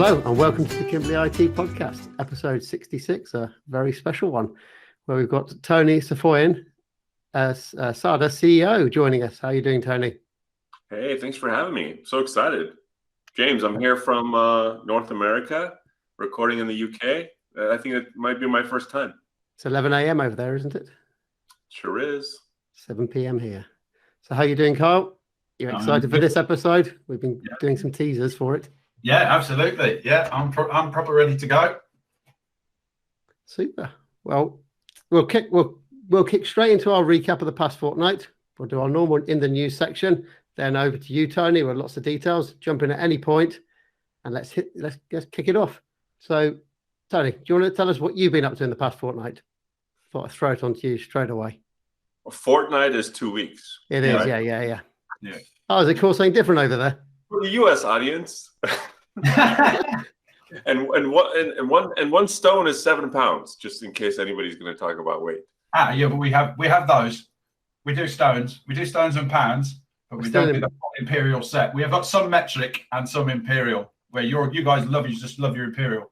Hello and welcome to the Kimberley IT podcast, episode 66, a very special one, where we've got Tony Safoian, SADA CEO, joining us. How are you doing, Tony? Hey, thanks for having me. So excited. James, I'm here from North America, recording in the UK. I think it might be my first time. It's 11 a.m. over there, isn't it? Sure is. 7 p.m. here. So how are you doing, Carl? You're excited for this episode? We've been doing some teasers for it. Yeah, absolutely. Yeah, I'm proper ready to go. Super. Well, we'll kick straight into our recap of the past fortnight. We'll do our normal in the news section. Then over to you, Tony, with lots of details. Jump in at any point, and let's kick it off. So, Tony, do you want to tell us what you've been up to in the past fortnight? Thought I'd throw it onto you straight away. A fortnight is 2 weeks. It is, right? Yeah. Oh, is it called something different over there? For the U.S. audience, and one stone is 7 pounds. Just in case anybody's going to talk about weight. Yeah, but we have those. We do stones. We do stones and pounds, but we don't do the imperial set. We have got some metric and some imperial. Where you guys just love your imperial.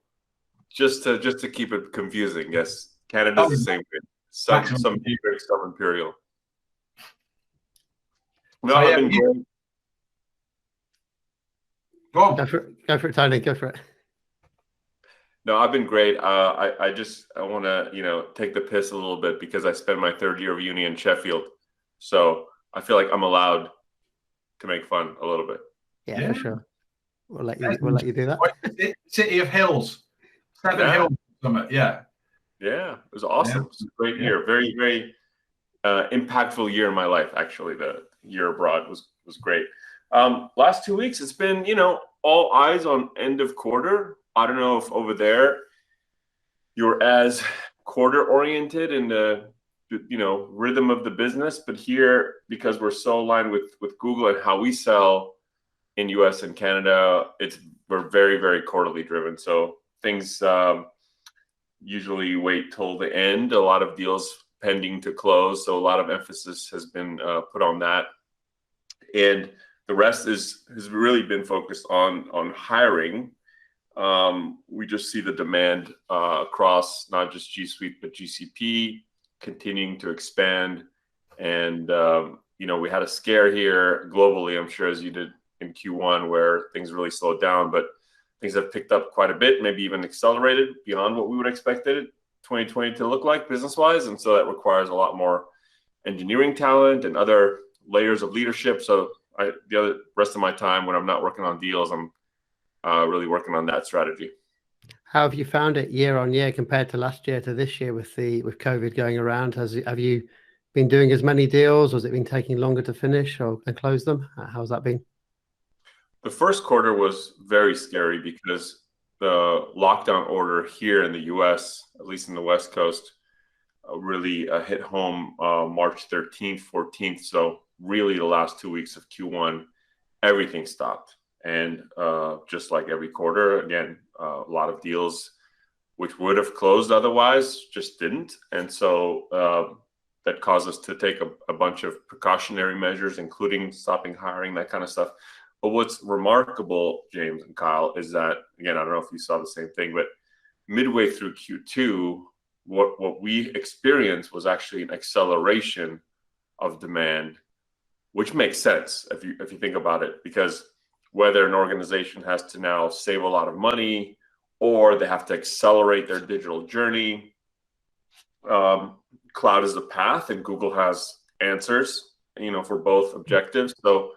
Just to keep it confusing, yes. Canada's the same thing. Some metric, some imperial. No, So, I've been great. Go on. Go for it, Tony. Go for it. No, I've been great. I want to take the piss a little bit because I spent my third year of uni in Sheffield, so I feel like I'm allowed to make fun a little bit. Yeah, for sure. We'll let you do that. City of Hills, Seven Hills Summit. Yeah, it was awesome. It was a great year. Very, very impactful year in my life. Actually, the year abroad was great. Last 2 weeks, it's been all eyes on end of quarter. I don't know if over there you're as quarter oriented in the rhythm of the business, but here, because we're so aligned with Google and how we sell in US and Canada, we're very, very quarterly driven. So things usually wait till the end. A lot of deals pending to close, so a lot of emphasis has been put on that, and the rest has really been focused on hiring. We just see the demand across not just G Suite but GCP continuing to expand, and we had a scare here globally, I'm sure, as you did in Q1, where things really slowed down, but things have picked up quite a bit, maybe even accelerated beyond what we would expected 2020 to look like business-wise, and so that requires a lot more engineering talent and other layers of leadership. So the rest of my time when I'm not working on deals, I'm really working on that strategy. How have you found it year on year compared to last year to this year with COVID going around? Have you been doing as many deals, or has it been taking longer to finish and close them? How's that been? The first quarter was very scary because the lockdown order here in the US, at least in the West Coast, really hit home March 13th, 14th. So really the last 2 weeks of Q1, everything stopped. And just like every quarter, again, a lot of deals which would have closed otherwise just didn't. And so that caused us to take a bunch of precautionary measures, including stopping hiring, that kind of stuff. But what's remarkable, James and Kyle, is that, again, I don't know if you saw the same thing, but midway through Q2, what we experienced was actually an acceleration of demand, which makes sense if you think about it, because whether an organization has to now save a lot of money or they have to accelerate their digital journey, cloud is the path, and Google has answers, for both objectives. So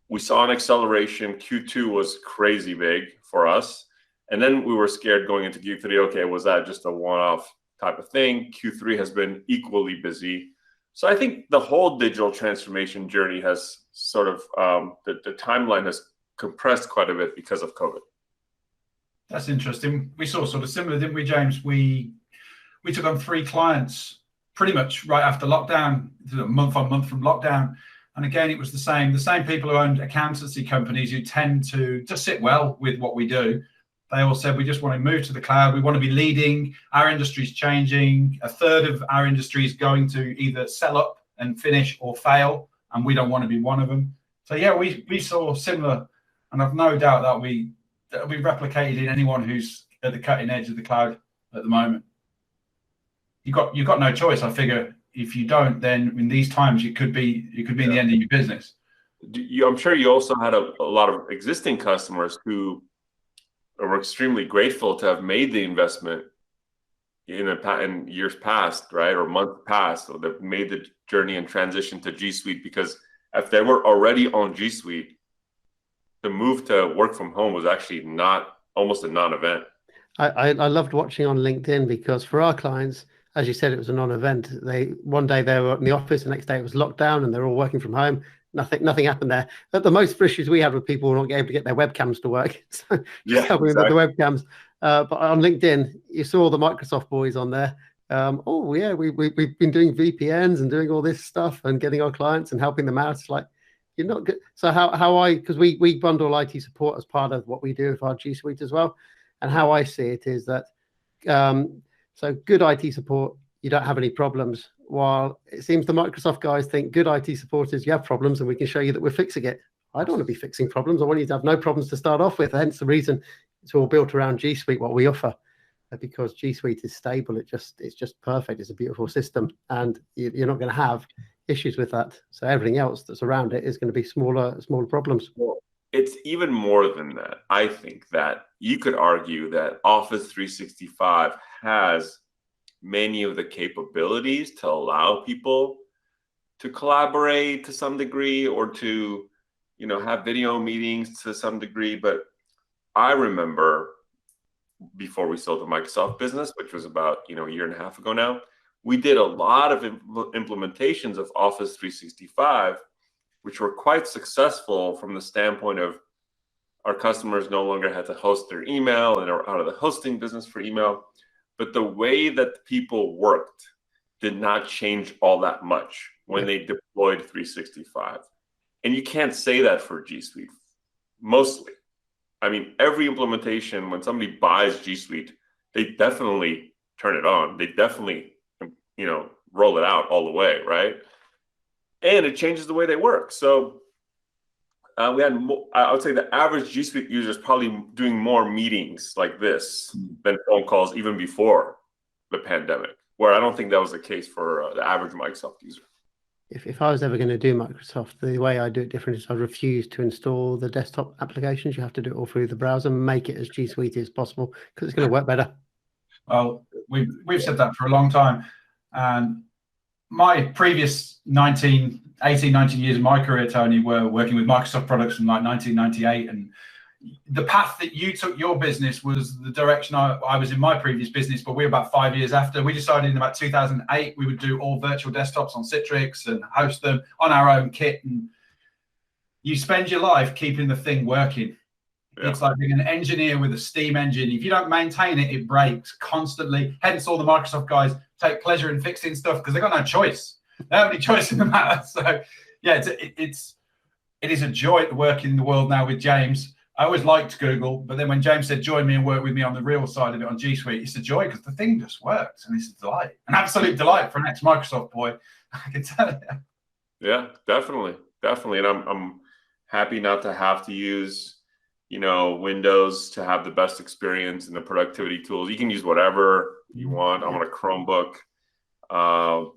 we saw an acceleration. Q2 was crazy big for us. And then we were scared going into Q3. Okay, was that just a one-off type of thing? Q3 has been equally busy. So I think the whole digital transformation journey has sort of, the timeline has compressed quite a bit because of COVID. That's interesting. We saw sort of similar, didn't we, James? We took on 3 clients pretty much right after lockdown, month on month from lockdown. And again, it was the same people who owned accountancy companies who tend to just sit well with what we do. They all said, we just want to move to the cloud. We want to be leading. Our industry's changing. A third of our industry is going to either sell up and finish or fail, and we don't want to be one of them. So yeah, we saw similar, and I've no doubt that we that'll be replicated in anyone who's at the cutting edge of the cloud at the moment. You've got no choice. I figure if you don't, then in these times it could be in the end of your business. I'm sure you also had a lot of existing customers who were extremely grateful to have made the investment in years past, right, or months past, so they've made the journey and transition to G Suite, because if they were already on G Suite, the move to work from home was actually almost a non-event. I loved watching on LinkedIn, because for our clients, as you said, it was a non-event. One day they were in the office, the next day it was lockdown, and they're all working from home. Nothing happened there. But the most issues we had with people were not able to get their webcams to work. So helping with the webcams. But on LinkedIn, you saw the Microsoft boys on there. We've been doing VPNs and doing all this stuff and getting our clients and helping them out. It's like, you're not good. So because we bundle IT support as part of what we do with our G Suite as well. And how I see it is that so good IT support, you don't have any problems. While it seems the Microsoft guys think good IT support is you have problems and we can show you that we're fixing it. I don't want to be fixing problems. I want you to have no problems to start off with. Hence the reason it's all built around G Suite, what we offer, because G Suite is stable. It's just perfect. It's a beautiful system, and you're not going to have issues with that. So everything else that's around it is going to be smaller problems. Well, it's even more than that. I think that you could argue that Office 365 has many of the capabilities to allow people to collaborate to some degree, or to, have video meetings to some degree. But I remember before we sold the Microsoft business, which was about, a year and a half ago now, we did a lot of implementations of Office 365, which were quite successful from the standpoint of our customers no longer had to host their email and are out of the hosting business for email. But the way that people worked did not change all that much when they deployed 365. And you can't say that for G Suite, mostly. I mean, every implementation, when somebody buys G Suite, they definitely turn it on. They definitely, roll it out all the way, right? And it changes the way they work. So I would say the average G Suite user is probably doing more meetings like this than phone calls even before the pandemic, where I don't think that was the case for the average Microsoft user. If I was ever going to do Microsoft, the way I do it different is I refuse to install the desktop applications. You have to do it all through the browser and make it as G Suite as possible, because it's going to work better. Well, we've said that for a long time. And my previous 18, 19 years of my career, Tony, were working with Microsoft products from like 1998. And the path that you took your business was the direction I was in my previous business, but we're about 5 years after. We decided in about 2008 we would do all virtual desktops on Citrix and host them on our own kit. And you spend your life keeping the thing working. Yeah. It's like being an engineer with a steam engine. If you don't maintain it, it breaks constantly. Hence all the Microsoft guys take pleasure in fixing stuff, because they've got no choice. They don't have any choice in the matter. So yeah, it is a joy to work in the world now with James. I always liked Google, but then when James said join me and work with me on the real side of it on G Suite, it's a joy, because the thing just works, and it's a delight, an absolute delight for an ex-Microsoft boy, I can tell you. Yeah, definitely. And I'm happy not to have to use, Windows to have the best experience in the productivity tools. You can use whatever you want. I'm on a Chromebook. I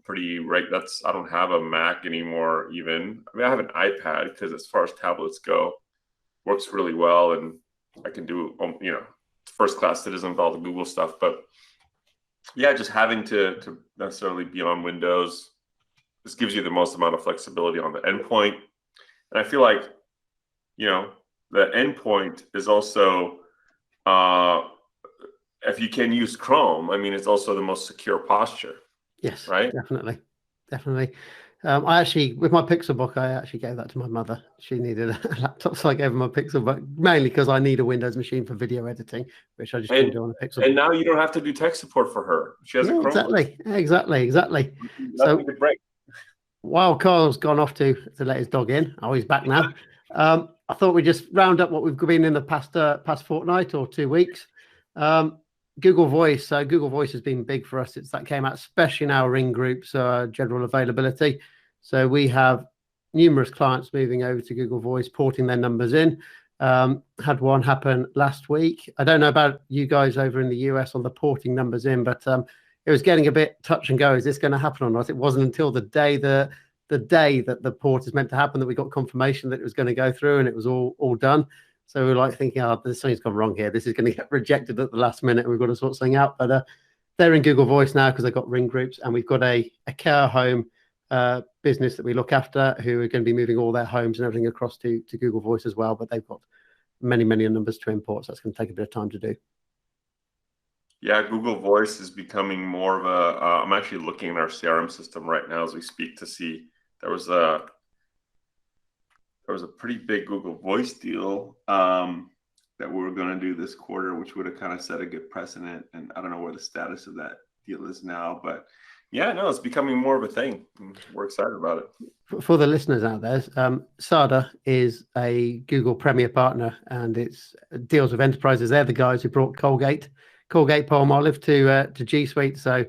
don't have a Mac anymore even. I mean, I have an iPad, because as far as tablets go, works really well, and I can do, first class citizen with all the Google stuff. But yeah, just having to necessarily be on Windows, this gives you the most amount of flexibility on the endpoint. And I feel like, the endpoint is also, if you can use Chrome, I mean, it's also the most secure posture. Yes, right? Definitely. I actually, with my Pixelbook, I actually gave that to my mother. She needed a laptop, so I gave her my Pixelbook, mainly because I need a Windows machine for video editing, which I just couldn't do on a Pixelbook. And now you don't have to do tech support for her. She has a Chromebook. Exactly. So while Carl's gone off to let his dog in, he's back now. I thought we'd just round up what we've been in the past fortnight or 2 weeks. Google Voice. So Google Voice has been big for us. That came out, especially in our Ring groups, general availability. So we have numerous clients moving over to Google Voice, porting their numbers in. Had one happen last week. I don't know about you guys over in the US on the porting numbers in, but it was getting a bit touch and go. Is this going to happen or not? It wasn't until the day that the port is meant to happen that we got confirmation that it was going to go through, and it was all done. So we were like thinking, oh, there's something's gone wrong here. This is going to get rejected at the last minute, and we've got to sort something out. But they're in Google Voice now because they've got ring groups, and we've got a care home business that we look after who are going to be moving all their homes and everything across to Google Voice as well. But they've got many numbers to import, so that's going to take a bit of time to do. Yeah, Google Voice is becoming more of a. I'm actually looking at our CRM system right now as we speak to see there was a pretty big Google Voice deal that we were going to do this quarter, which would have kind of set a good precedent. And I don't know where the status of that deal is now, but yeah, no, it's becoming more of a thing. We're excited about it. For the listeners out there, SADA is a Google Premier partner, and it deals with enterprises. They're the guys who brought Colgate Palmolive to G Suite. So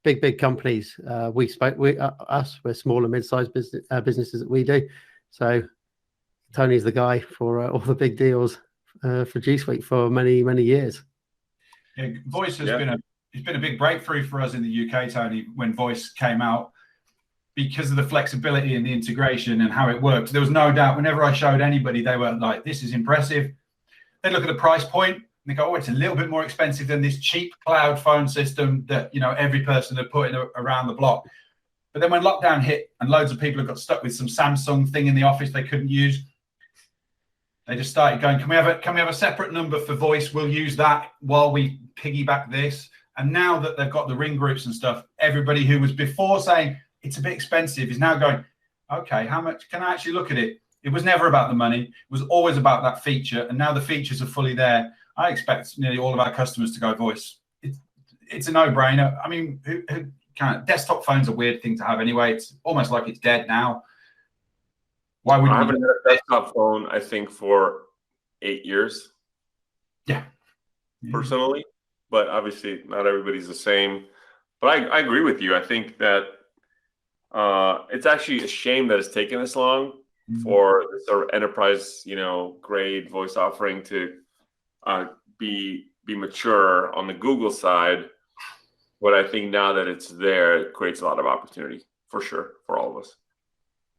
big companies. We're small and mid-sized businesses that we do. So Tony's the guy for all the big deals for G Suite for many years. Yeah, Voice has been a big breakthrough for us in the UK, Tony, when Voice came out, because of the flexibility and the integration and how it worked. There was no doubt whenever I showed anybody, they were like, this is impressive. They look at the price point and they go, oh, it's a little bit more expensive than this cheap cloud phone system that, you know, every person had put in around the block. But then when lockdown hit and loads of people have got stuck with some Samsung thing in the office they couldn't use, they just started going, can we have a separate number for Voice? We'll use that while we piggyback this. And now that they've got the ring groups and stuff, everybody who was before saying it's a bit expensive is now going, okay, how much can I actually look at it? It was never about the money. It was always about that feature. And now the features are fully there. I expect nearly all of our customers to go Voice. It's a no-brainer. I mean, who can't? Desktop phone's a weird thing to have anyway. It's almost like it's dead now. Why would I haven't had a desktop phone, I think, for 8 years. Yeah. Personally. But obviously not everybody's the same. But I agree with you. I think that it's actually a shame that it's taken this long for the sort of enterprise, grade voice offering to be mature on the Google side. But I think now that it's there, it creates a lot of opportunity for sure for all of us.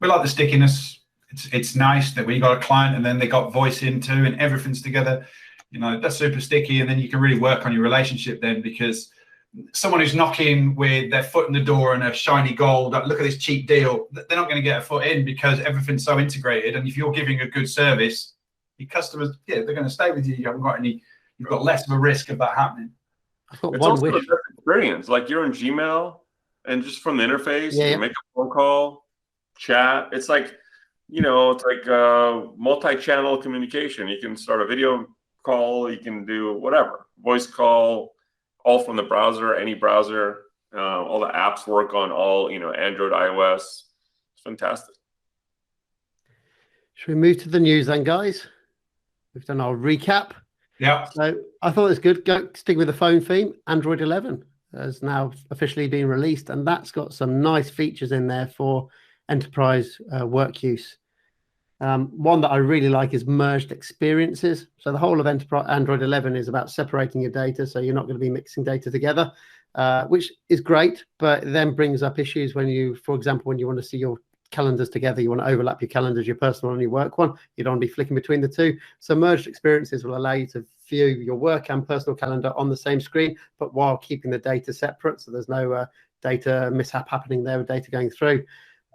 We like the stickiness. It's nice that we got a client and then they got voice in too, and everything's together. That's super sticky, and then you can really work on your relationship then, because someone who's knocking with their foot in the door and a shiny gold, look at this cheap deal, they're not going to get a foot in because everything's so integrated. And if you're giving a good service, your customers, they're going to stay with you. You've got less of a risk of that happening. It's also a better experience. Like you're in Gmail, and just from the interface, you make a phone call, chat. It's like, it's like multi-channel communication. You can start a video call, you can do whatever, voice call, all from the browser, any browser. All the apps work on all, Android, iOS. It's fantastic. Should we move to the news then, guys? We've done our recap. Yeah. So I thought it was good. Stick with the phone theme. Android 11 has now officially been released, and that's got some nice features in there for enterprise work use. One that I really like is merged experiences. So the whole of Android 11 is about separating your data, so you're not going to be mixing data together, which is great, but it then brings up issues when you, for example, when you want to see your calendars together, you want to overlap your calendars, your personal and your work one. You don't want to be flicking between the two. So merged experiences will allow you to view your work and personal calendar on the same screen, but while keeping the data separate. So there's no data mishap happening there with data going through.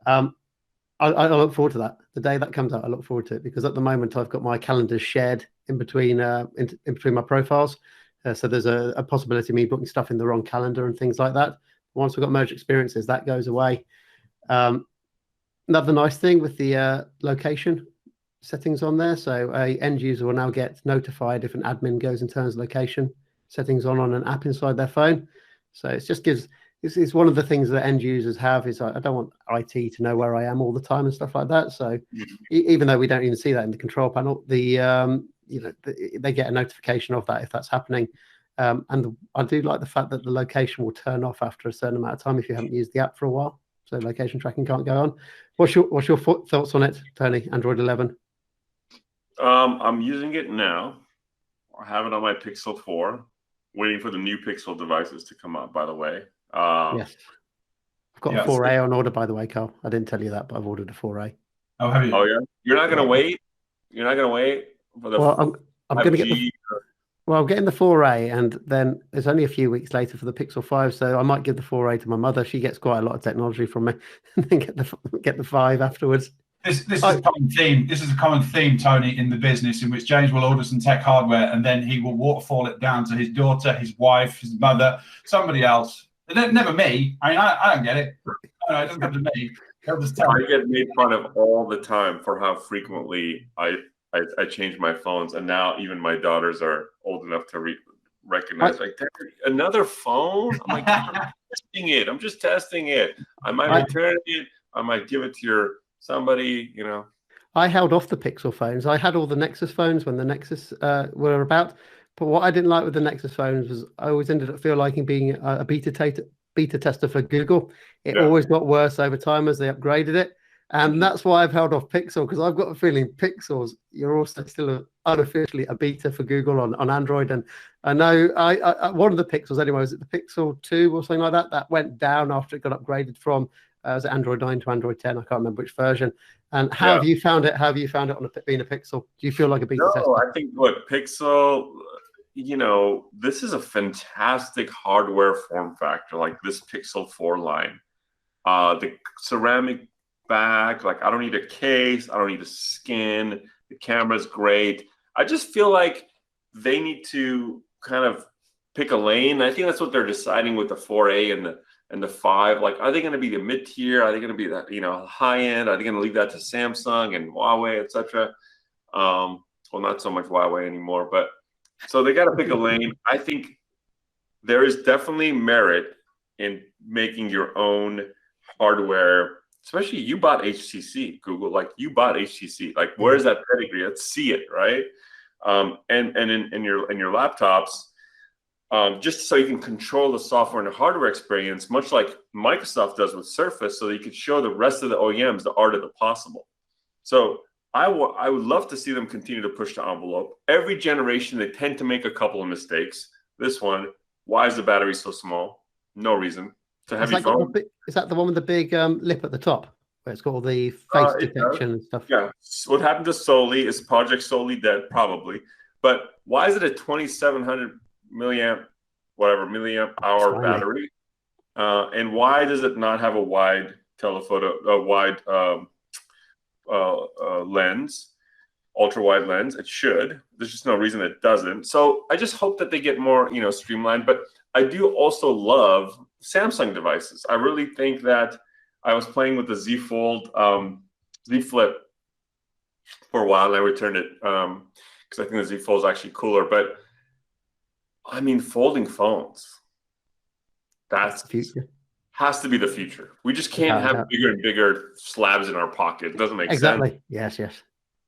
I look forward to that. The day that comes out, I look forward to it, because at the moment I've got my calendars shared in between in between my profiles. So there's a possibility of me booking stuff in the wrong calendar and things like that. Once we've got merged experiences, that goes away. Another nice thing with the location settings on there. So a end user will now get notified if an admin goes and turns location settings on an app inside their phone. So it just gives. It's one of the things that end users have is I don't want IT to know where I am all the time and stuff like that. So even though we don't even see that in the control panel, they get a notification of that if that's happening. And I do like the fact that the location will turn off after a certain amount of time if you haven't used the app for a while. So location tracking can't go on. What's your thoughts on it, Tony? Android 11. I'm using it now. I have it on my Pixel 4, waiting for the new Pixel devices to come out, by the way. Yes. I've got a 4A on order, by the way, Carl. I didn't tell you that, but I've ordered a 4A. Oh, have you? Oh, yeah? You're not going to wait? You're not going to wait for the I'm going to get the... Well, I'm getting the 4A, and then it's only a few weeks later for the Pixel 5, so I might give the 4A to my mother. She gets quite a lot of technology from me, and then get the 5 afterwards. This is a common theme. This is a common theme, Tony, in the business, in which James will order some tech hardware, and then he will waterfall it down to his daughter, his wife, his mother, somebody else. Never me. I mean, I don't get it. No, it doesn't come to me. They'll just tell me. I get made fun of all the time for how frequently I change my phones, and now even my daughters are old enough to recognize, like, another phone? I'm like, I'm just testing it. I might return it. I might give it to somebody, you know. I held off the Pixel phones. I had all the Nexus phones when the Nexus were about. But what I didn't like with the Nexus phones was I always ended up liking being a beta tester for Google. It always got worse over time as they upgraded it. And that's why I've held off Pixel, because I've got a feeling Pixels, you're also still unofficially a beta for Google on Android. And I know one of the Pixels anyway, was it the Pixel 2 or something like that? That went down after it got upgraded from was it Android 9 to Android 10? I can't remember which version. And how have you found it? How have you found it on being a Pixel? Do you feel like a beta tester? No, I think, look, Pixel, you know, this is a fantastic hardware form factor, like this Pixel 4 line. The ceramic back, like, I don't need a case, I don't need a skin, the camera's great. I just feel like they need to kind of pick a lane. I think that's what they're deciding with the 4A and the 5. Like, are they going to be the mid-tier? Are they going to be that, you know, high end? Are they going to leave that to Samsung and Huawei, etc.? Well, not so much Huawei anymore, but so they got to pick a lane. I think there is definitely merit in making your own hardware. Especially, you bought HTC, Google. Like, you bought HTC. Like, where's that pedigree? Let's see it, right? And in your laptops, just so you can control the software and the hardware experience, much like Microsoft does with Surface, so that you could show the rest of the OEMs the art of the possible. So I would love to see them continue to push the envelope. Every generation, they tend to make a couple of mistakes. This one, why is the battery so small? No reason. It's a heavy phone. Is that the one with the big lip at the top, where it's got all the face detection and stuff? Yeah. So what happened to Soli is Project Soli dead, probably. But why is it a 2,700 milliamp hour battery? And why does it not have a wide lens, ultra wide lens? It should. There's just no reason it doesn't. So I just hope that they get more, you know, streamlined. But I do also love Samsung devices. I really think that I was playing with the Z Fold, Z Flip for a while, and I returned it because I think the Z Fold is actually cooler. But I mean, folding phones, that's the future. Has to be the future. We just can't have bigger and bigger slabs in our pocket. It doesn't make sense. Exactly. Yes.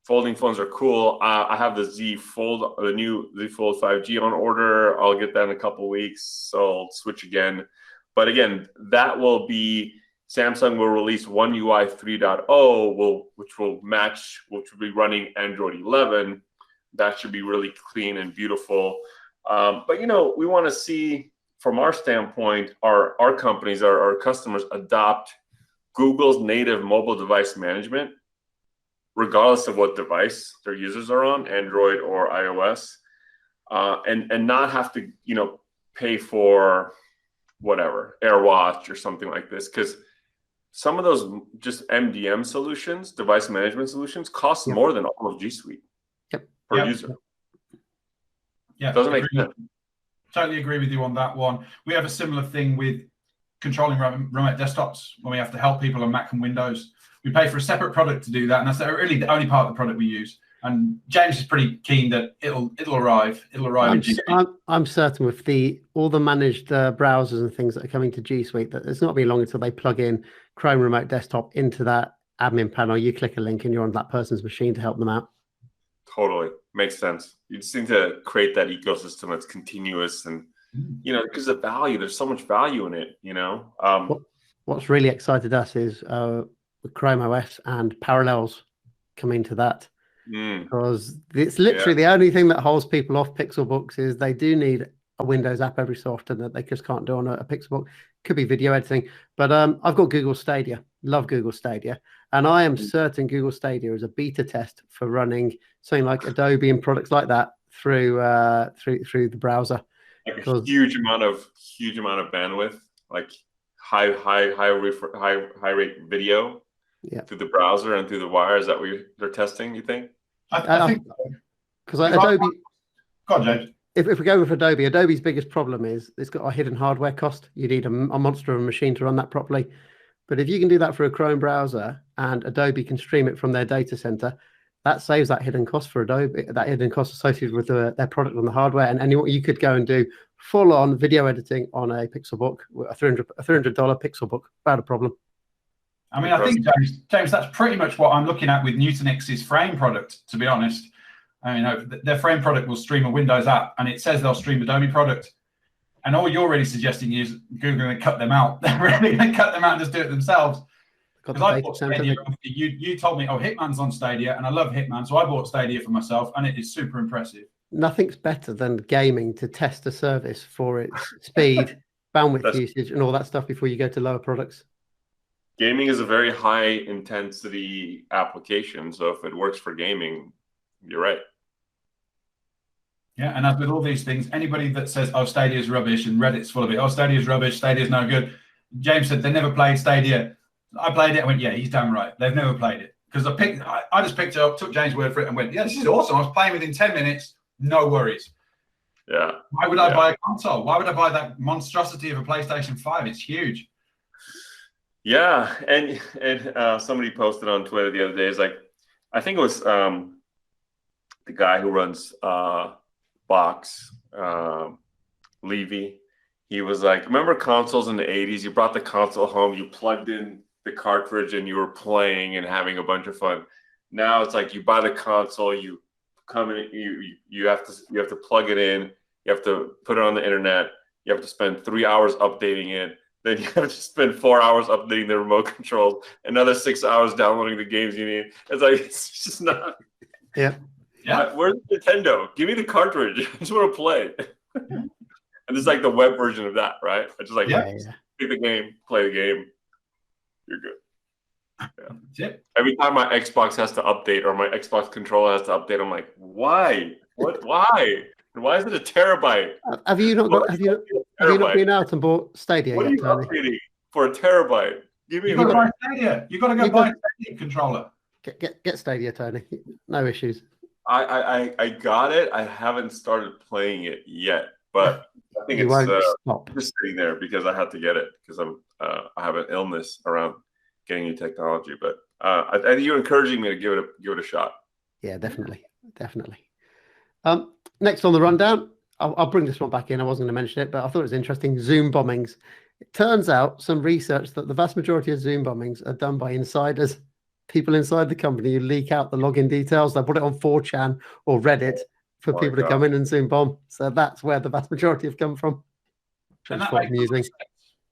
Folding phones are cool. I have the Z Fold, the new Z Fold 5G on order. I'll get that in a couple of weeks, so I'll switch again. But again, that will be, Samsung will release One UI 3.0, which will be running Android 11. That should be really clean and beautiful. But, you know, we want to see, from our standpoint, our companies, our customers adopt Google's native mobile device management, regardless of what device their users are on, Android or iOS, and not have to, you know, pay for whatever, AirWatch or something like this. Because some of those just MDM solutions, device management solutions, cost more than all of G Suite per user. Yeah, doesn't make sense. Totally agree with you on that one. We have a similar thing with controlling remote desktops when we have to help people on Mac and Windows. We pay for a separate product to do that, and that's really the only part of the product we use. And James is pretty keen that it'll arrive. It'll arrive in G Suite. I'm certain with all the managed browsers and things that are coming to G Suite that it's not be long until they plug in Chrome Remote Desktop into that admin panel. You click a link and you're on that person's machine to help them out. Totally makes sense. You just need to create that ecosystem that's continuous, and you know, because of value, there's so much value in it. You know, what's really excited us is with Chrome OS and Parallels coming to that. because it's literally the only thing that holds people off Pixelbooks is they do need a Windows app every so often that they just can't do on a Pixelbook. Could be video editing, but I've got Google Stadia. Love Google Stadia, and I am certain Google Stadia is a beta test for running something like Adobe and products like that through the browser. Like a huge amount of bandwidth, like high rate video through the browser and through the wire. Is that what they're testing, you think? I think because Adobe. Go on, James. If we go with Adobe, Adobe's biggest problem is it's got a hidden hardware cost. You need a monster of a machine to run that properly. But if you can do that through a Chrome browser and Adobe can stream it from their data center, that saves that hidden cost for Adobe, that hidden cost associated with their product on the hardware. And you could go and do full-on video editing on a Pixelbook, a $300 Pixelbook, without a problem. I mean, I think, James, that's pretty much what I'm looking at with Nutanix's Frame product, to be honest. I mean, their Frame product will stream a Windows app, and it says they'll stream Adobe product. And all you're really suggesting is Google going to cut them out. They're really going to cut them out and just do it themselves. Because I bought Stadia. You told me, Hitman's on Stadia, and I love Hitman, so I bought Stadia for myself, and it is super impressive. Nothing's better than gaming to test a service for its speed, bandwidth usage, and all that stuff before you go to lower products. Gaming is a very high intensity application, so if it works for gaming, you're right. Yeah, and as with all these things, anybody that says, Stadia is rubbish, and Reddit's full of it, Stadia is rubbish, Stadia is no good. James said they never played Stadia. I played it and went, yeah, he's damn right. They've never played it. Because I just picked it up, took James' word for it and went, yeah, this is awesome. I was playing within 10 minutes, no worries. Yeah. Why would I buy a console? Why would I buy that monstrosity of a PlayStation 5? It's huge. Yeah, and somebody posted on Twitter the other day, is like, I think it was the guy who runs Box, Levy. He was like, remember consoles in the 80s? You brought the console home, you plugged in the cartridge, and you were playing and having a bunch of fun. Now it's like you buy the console, you come in, you have to plug it in, you have to put it on the internet, you have to spend 3 hours updating it, then you have to spend 4 hours updating the remote controls, another 6 hours downloading the games you need. It's like, it's just not. Yeah. Where's Nintendo? Give me the cartridge. I just want to play. And it's like the web version of that, right? I just like pick the game, play the game. You're good. Yeah. Every time my Xbox has to update or my Xbox controller has to update, I'm like, why? What? Why? And why is it a terabyte? Have you not been out and bought Stadia yet? What are you updating for a terabyte? You got to buy Stadia. You got to go buy a Stadia controller. Get Stadia, Tony. No issues. I got it. I haven't started playing it yet, but I think it's just sitting there because I had to get it because I have an illness around getting new technology. But you're encouraging me to give it a shot. Yeah, definitely. Next on the rundown, I'll bring this one back in. I wasn't going to mention it, but I thought it was interesting. Zoom bombings. It turns out some research that the vast majority of Zoom bombings are done by insiders, people inside the company who leak out the login details. They put it on 4chan or Reddit for people to come in and Zoom bomb. So that's where the vast majority have come from. And that makes sense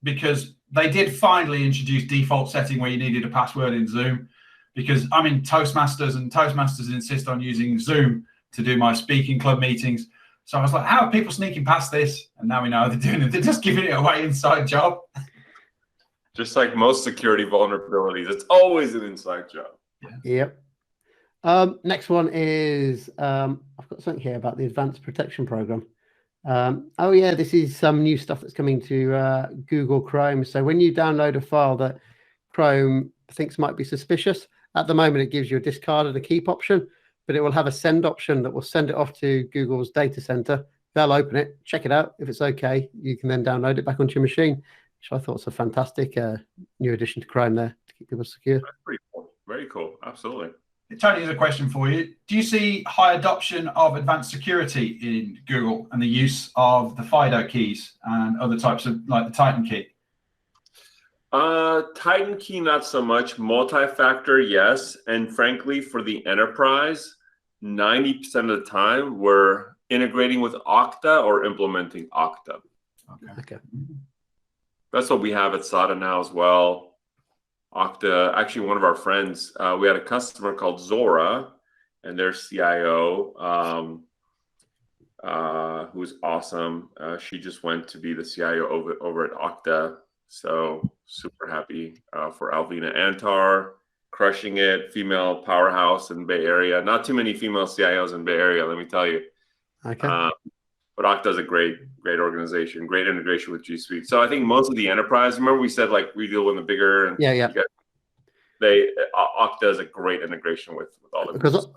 because they did finally introduce default setting where you needed a password in Zoom. Because I'm in Toastmasters and Toastmasters insist on using Zoom to do my speaking club meetings. So I was like, how are people sneaking past this? And now we know they're doing it. They're just giving it away inside job. Just like most security vulnerabilities, it's always an inside job. Yeah. Yep. Next one is, I've got something here about the Advanced Protection Program. This is some new stuff that's coming to Google Chrome. So when you download a file that Chrome thinks might be suspicious, at the moment it gives you a discard and a keep option, but it will have a send option that will send it off to Google's data center. They'll open it, check it out. If it's okay, you can then download it back onto your machine, which I thought was a fantastic new addition to Chrome there to keep people secure. That's pretty cool. Very cool. Absolutely. Tony, here's a question for you. Do you see high adoption of advanced security in Google and the use of the FIDO keys and other types of, like the Titan key? Titan key, not so much. Multi-factor, yes. And frankly, for the enterprise, 90% of the time, we're integrating with Okta or implementing Okta. Okay. That's what we have at SADA now as well. Okta, actually, one of our friends, we had a customer called Zora, and their CIO, who's awesome. She just went to be the CIO over at Okta. So super happy for Alvina Antar, crushing it, female powerhouse in Bay Area. Not too many female CIOs in Bay Area, let me tell you. Okay. But Okta is a great organization, great integration with G Suite. So I think most of the enterprise, remember we said like we deal with the bigger and Okta is a great integration with all of them. Because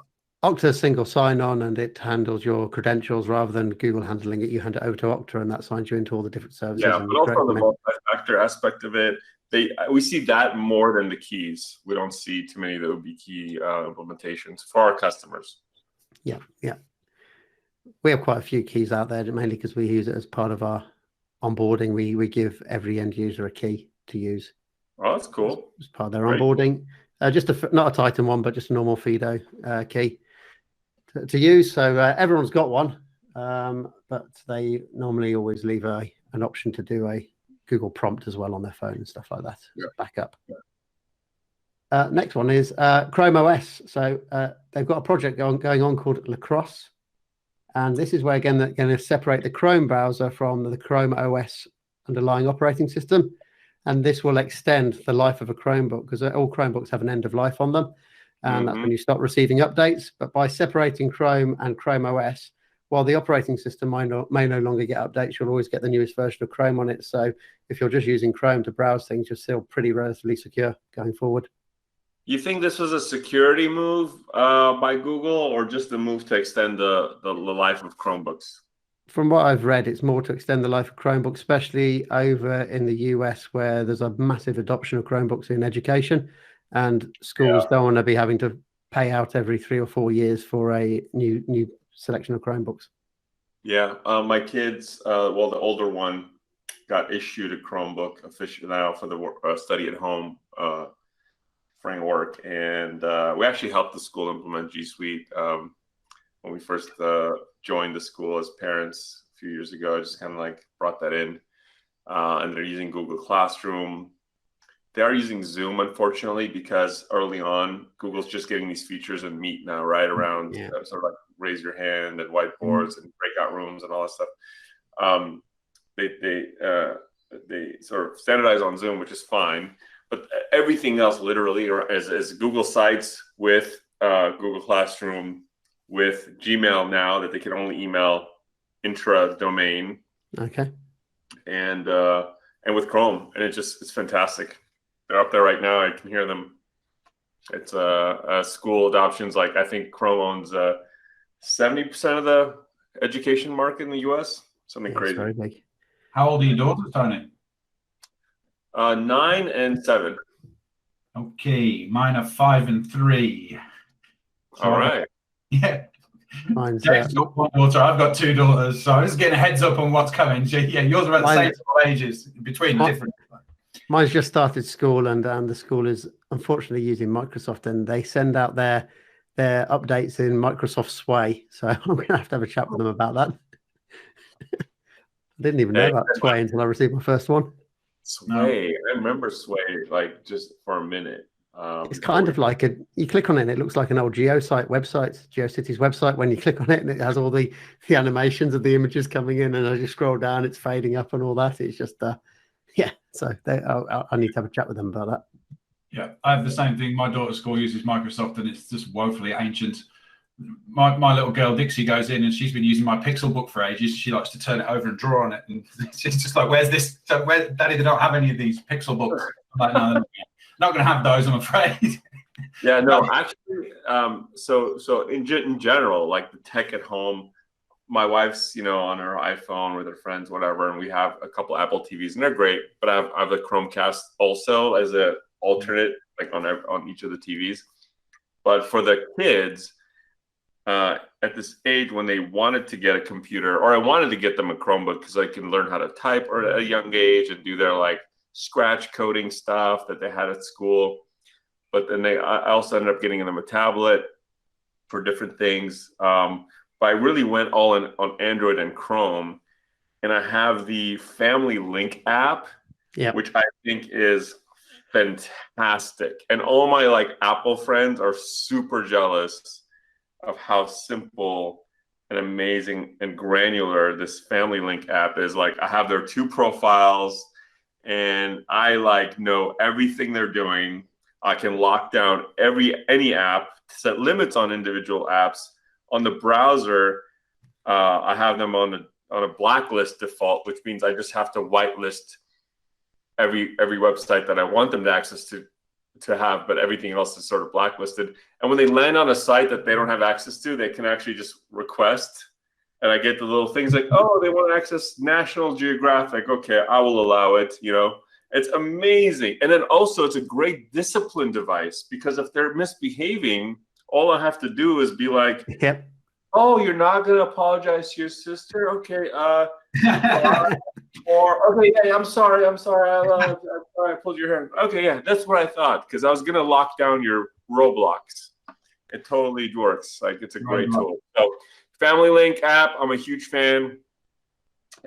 Okta is single sign-on and it handles your credentials rather than Google handling it. You hand it over to Okta and that signs you into all the different services. Yeah, but also the multi-factor aspect of it, we see that more than the keys. We don't see too many that would be key implementations for our customers. Yeah. We have quite a few keys out there, mainly because we use it as part of our onboarding. We give every end user a key to use. Oh, that's cool. As part of their onboarding. Just not a Titan one, but just a normal Fido key to use. So everyone's got one, but they normally always leave an option to do a Google prompt as well on their phone and stuff like that. Yeah. Backup. Next one is Chrome OS. So they've got a project going on called Lacrosse. And this is where, again, they're going to separate the Chrome browser from the Chrome OS underlying operating system. And this will extend the life of a Chromebook because all Chromebooks have an end of life on them. And that's when you stop receiving updates. But by separating Chrome and Chrome OS, while the operating system may no longer get updates, you'll always get the newest version of Chrome on it. So if you're just using Chrome to browse things, you're still pretty relatively secure going forward. You think this was a security move by Google or just a move to extend the life of Chromebooks? From what I've read, it's more to extend the life of Chromebooks, especially over in the US where there's a massive adoption of Chromebooks in education and schools don't want to be having to pay out every 3 or 4 years for a new selection of Chromebooks. Yeah, my kids, the older one got issued a Chromebook officially now for the study at home framework, and we actually helped the school implement G Suite when we first joined the school as parents a few years ago. I just kind of like brought that in, and they're using Google Classroom. They are using Zoom, unfortunately, because early on Google's just getting these features in Meet now, right around sort of like raise your hand and whiteboards and breakout rooms and all that stuff. They sort of standardize on Zoom, which is fine. But everything else, literally, is Google Sites with Google Classroom, with Gmail now that they can only email intra-domain. Okay. And with Chrome, and it's fantastic. They're up there right now. I can hear them. It's school adoptions. Like I think Chrome owns 70% of the education market in the US. Something crazy. Very big. How old are your daughters, Tony? 9 and 7. Okay, mine are 5 and 3. So all right. Yeah. Mine's Jake's got one daughter. I've got 2 daughters. So I'm just getting a heads up on what's coming. Yeah, yours are at the same ages between different. Mine's just started school, and the school is unfortunately using Microsoft, and they send out their updates in Microsoft Sway. So I'm going to have a chat with them about that. I didn't even know about Sway until I received my first one. Sway, I remember Sway like just for a minute. It's kind of like you click on it and it looks like an old GeoCities website when you click on it, and it has all the animations of the images coming in, and as you scroll down it's fading up and all that. It's just so I need to have a chat with them about that. Yeah, I have the same thing. My daughter's school uses Microsoft and it's just woefully ancient. My little girl Dixie goes in and she's been using my Pixel book for ages. She likes to turn it over and draw on it, and she's just like, "Where's this? Where, Daddy? They don't have any of these Pixel books." I'm like, "No, not going to have those, I'm afraid." Yeah, no, actually, so in general, like the tech at home, my wife's on her iPhone with her friends, whatever, and we have a couple Apple TVs, and they're great. But I have the Chromecast also as a alternate, like on each of the TVs. But for the kids, at this age when they wanted to get a computer, or I wanted to get them a Chromebook because I can learn how to type at a young age and do their like scratch coding stuff that they had at school. But then I also ended up getting them a tablet for different things. But I really went all in on Android and Chrome, and I have the Family Link app, which I think is fantastic. And all my like Apple friends are super jealous of how simple and amazing and granular this Family Link app is. Like, I have their 2 profiles, and I like know everything they're doing. I can lock down any app, set limits on individual apps. On the browser, I have them on a blacklist default, which means I just have to whitelist every website that I want them to access to have, but everything else is sort of blacklisted. And when they land on a site that they don't have access to, they can actually just request. And I get the little things like, oh, they want to access National Geographic. Okay, I will allow it. You know, it's amazing. And then also it's a great discipline device, because if they're misbehaving, all I have to do is be like, Yep. Oh, you're not going to apologize to your sister? Okay. Or okay, yeah, I'm sorry. I pulled your hair. Okay, yeah, that's what I thought, because I was going to lock down your Roblox. It totally works. Like, it's a great tool. So, Family Link app, I'm a huge fan.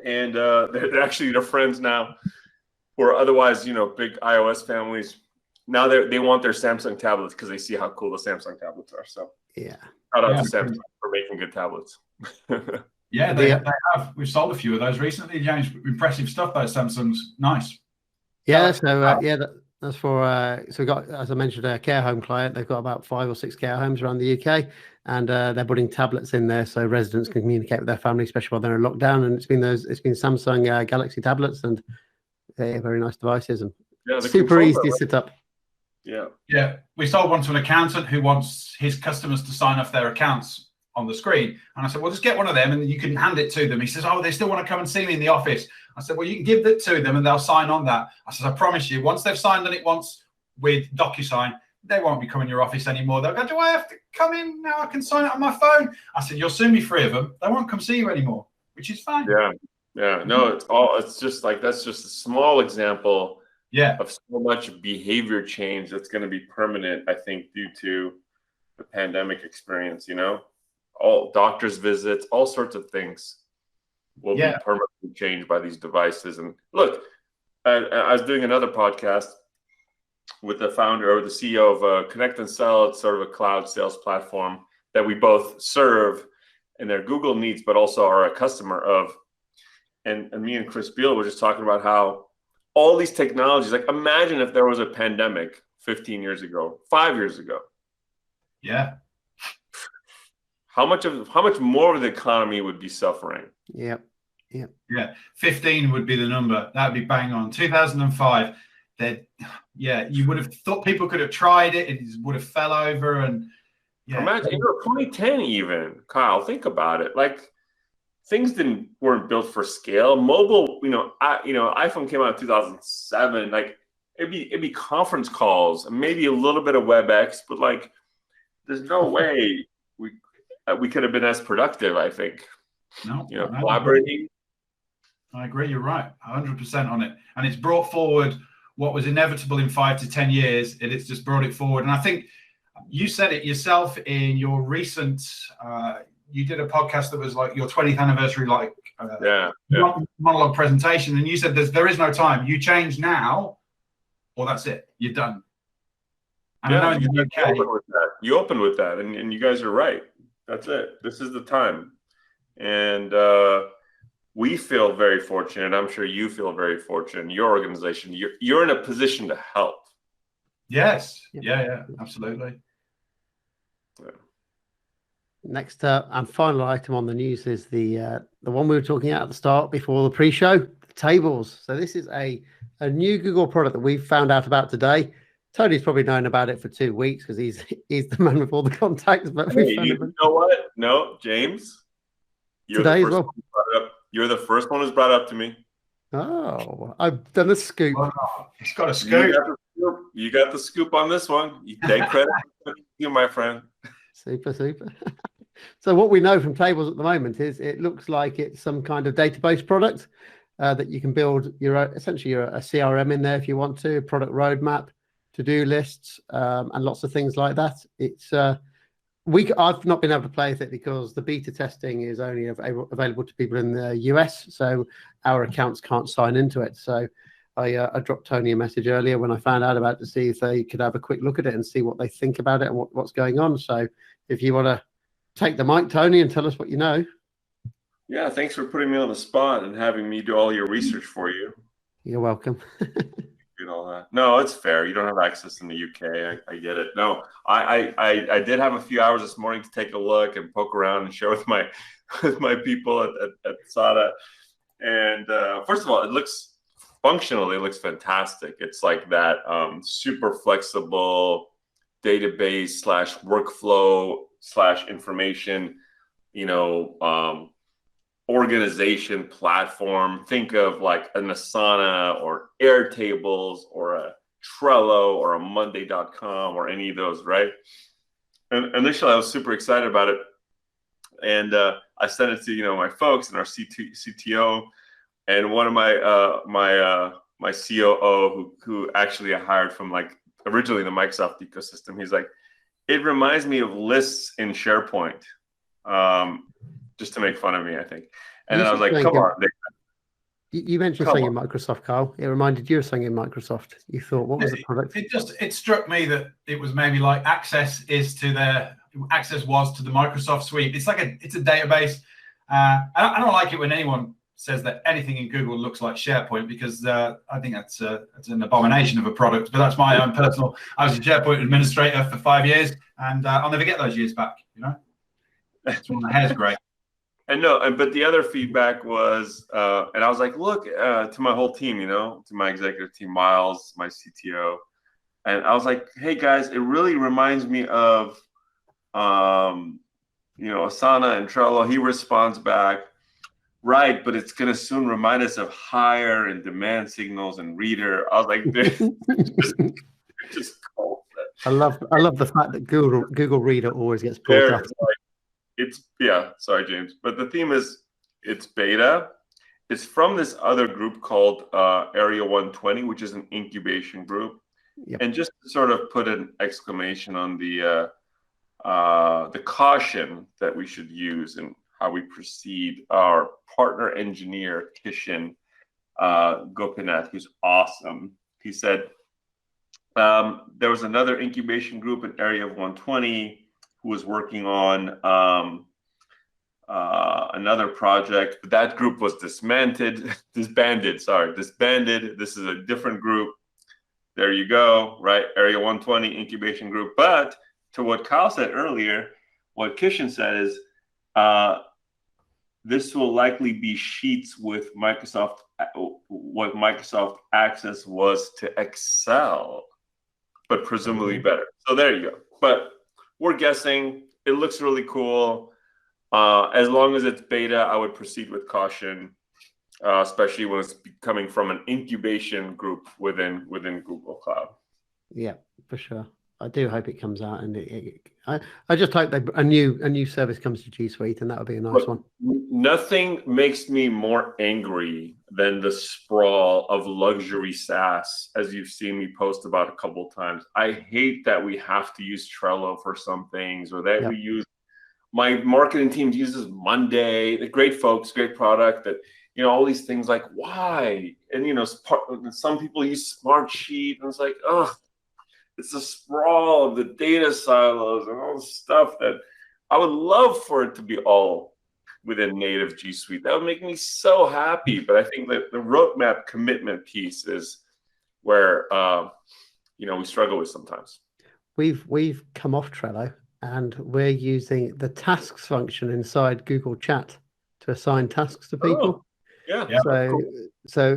And they're actually friends now, who are otherwise, you know, big iOS families. Now they want their Samsung tablets because they see how cool the Samsung tablets are. So yeah, shout out to Samsung for making good tablets. Yeah, they have. We've sold a few of those recently, James. Impressive stuff, those Samsungs. Nice. Yeah, so that's for so we've got, as I mentioned, a care home client. They've got about 5 or 6 care homes around the UK, and they're putting tablets in there so residents can communicate with their family, especially while they're in lockdown. And it's been Samsung Galaxy tablets, and they're very nice devices and super easy to set up. Yeah. We sold one to an accountant who wants his customers to sign off their accounts on the screen. And I said, well, just get one of them and you can hand it to them. He says, oh, they still want to come and see me in the office. I said, well, you can give that to them and they'll sign on that. I said, I promise you, once they've signed on it once with DocuSign, they won't be coming to your office anymore. They'll go, do I have to come in now? I can sign it on my phone. I said, you'll soon be free of them. They won't come see you anymore, which is fine. Yeah. No, it's just like, that's just a small example of so much behavior change that's going to be permanent, I think, due to the pandemic experience. You know, all doctors' visits, all sorts of things will be permanently changed by these devices. And look, I was doing another podcast with the founder or the CEO of Connect and Sell. It's sort of a cloud sales platform that we both serve in their Google needs, but also are a customer of. And me and Chris Beal were just talking about how all these technologies, like, imagine if there was a pandemic 15 years ago, 5 years ago. Yeah. How much more of the economy would be suffering? Yeah. 15 would be the number. That would be bang on. 2005. You would have thought people could have tried it. It would have fell over. And imagine 2010 even. Kyle, think about it. Like, things weren't built for scale. Mobile, iPhone came out in 2007. Like, it'd be conference calls and maybe a little bit of WebEx, but like, there's no way we could have been as productive, I think. No, collaborating. I agree. You're right. 100% on it. And it's brought forward what was inevitable in 5 to 10 years. It's just brought it forward. And I think you said it yourself in your recent, you did a podcast that was like your 20th anniversary, monologue presentation. And you said there is no time. You change now or that's it. You're done. And I know in the UK, you opened with that and you guys are right. That's it. This is the time. And we feel very fortunate. I'm sure you feel very fortunate in your organization. You're in a position to help. Yes. Yeah, absolutely. Yeah. Next and final item on the news is the one we were talking about at the start before the pre-show, the tables. So this is a new Google product that we found out about today. Tony's probably known about it for 2 weeks because he's the man with all the contacts. But you know what? No, James, you're the first one who's brought up to me. Oh, I've done a scoop. Oh, no. He's got a scoop. You got the scoop on this one. You take credit to you, my friend. Super. So what we know from tables at the moment is it looks like it's some kind of database product that you can build essentially a CRM in there if you want to, product roadmap, to-do lists, and lots of things like that. It's I've not been able to play with it because the beta testing is only available to people in the US, so our accounts can't sign into it. So I dropped Tony a message earlier when I found out about it to see if they could have a quick look at it and see what they think about it and what's going on. So if you want to take the mic, Tony, and tell us what you know. Yeah, thanks for putting me on the spot and having me do all your research for you. You're welcome. And all that. No, it's fair. You don't have access in the UK. I get it. No, I did have a few hours this morning to take a look and poke around and share with my people at SADA. And first of all, it looks functionally, it looks fantastic. It's like that super flexible database / workflow / information, organization platform. Think of like an Asana or Airtables or a Trello or a Monday.com or any of those, right? And initially I was super excited about it. And I sent it to, my folks and our CTO and one of my COO who actually I hired from like originally the Microsoft ecosystem. He's like, it reminds me of lists in SharePoint. Just to make fun of me, I think. And then I was like, come on. You mentioned something in Microsoft, Carl. It reminded you of something in Microsoft. You thought, what was the product? It struck me that it was maybe like Access was to the Microsoft suite. It's like it's a database. I don't like it when anyone says that anything in Google looks like SharePoint because I think that's an abomination of a product. But that's my own personal. I was a SharePoint administrator for 5 years, and I'll never get those years back. That's when my hair's grey. But the other feedback was, and I was like, look, to my whole team, to my executive team, Miles, my CTO, and I was like, hey guys, it really reminds me of, Asana and Trello. He responds back, right, but it's gonna soon remind us of hire and demand signals and reader. I was like, just cold. I love the fact that Google Reader always gets pulled up. Sorry, James. But the theme is it's beta. It's from this other group called Area 120, which is an incubation group. Yep. And just to sort of put an exclamation on the caution that we should use in how we proceed, our partner engineer, Kishan Gopinath, who's awesome. He said there was another incubation group in Area 120 who was working on another project, but that group was disbanded. This is a different group. There you go, right? Area 120 incubation group. But to what Kyle said earlier, what Kishan said is this will likely be Sheets with Microsoft, what Microsoft Access was to Excel, but presumably better. So there you go. But we're guessing. It looks really cool. As long as it's beta, I would proceed with caution, especially when it's coming from an incubation group within Google Cloud. Yeah, for sure. I do hope it comes out, and I just hope that a new service comes to G Suite, and that would be a nice one. Nothing makes me more angry than the sprawl of luxury SaaS, as you've seen me post about a couple of times. I hate that we have to use Trello for some things, or that we use. My marketing team uses Monday. The great folks, great product. That all these things like why, and some people use Smartsheet, and it's like it's a sprawl of the data silos and all the stuff that I would love for it to be all within native G Suite. That would make me so happy. But I think that the roadmap commitment piece is where we struggle with sometimes. We've come off Trello and we're using the tasks function inside Google Chat to assign tasks to people. Yeah. So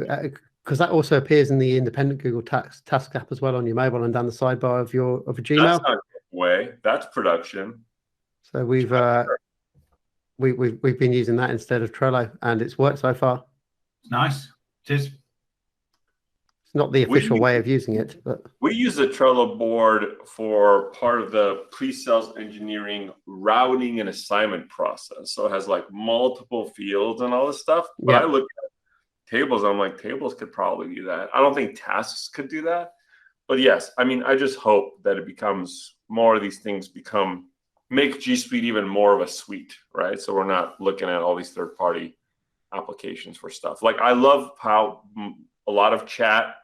because that also appears in the independent Google task app as well on your mobile and down the sidebar of a Gmail. That's not way. That's production. So we've been using that instead of Trello, and it's worked so far. Nice. It is. It's not the official way of using it, but we use the Trello board for part of the pre-sales engineering routing and assignment process. So it has like multiple fields and all this stuff. But I look at tables, I'm like, tables could probably do that. I don't think tasks could do that. But yes, I mean, I just hope that it becomes more of these things make G Suite even more of a suite, right? So we're not looking at all these third-party applications for stuff. Like I love how a lot of chat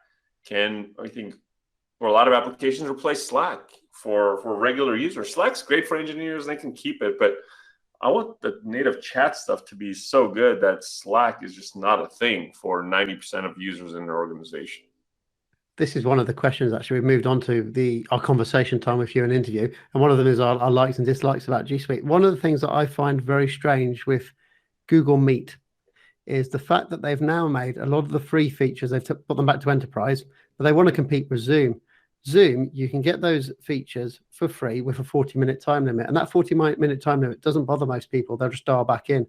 or a lot of applications replace Slack for regular users. Slack's great for engineers, they can keep it, but I want the native chat stuff to be so good that Slack is just not a thing for 90% of users in their organization. This is one of the questions, actually. We've moved on to our conversation time with you and interview. And one of them is our likes and dislikes about G Suite. One of the things that I find very strange with Google Meet is the fact that they've now made a lot of the free features, they've put them back to enterprise, but they want to compete with Zoom. Zoom, you can get those features for free with a 40-minute time limit. And that 40-minute time limit doesn't bother most people. They'll just dial back in,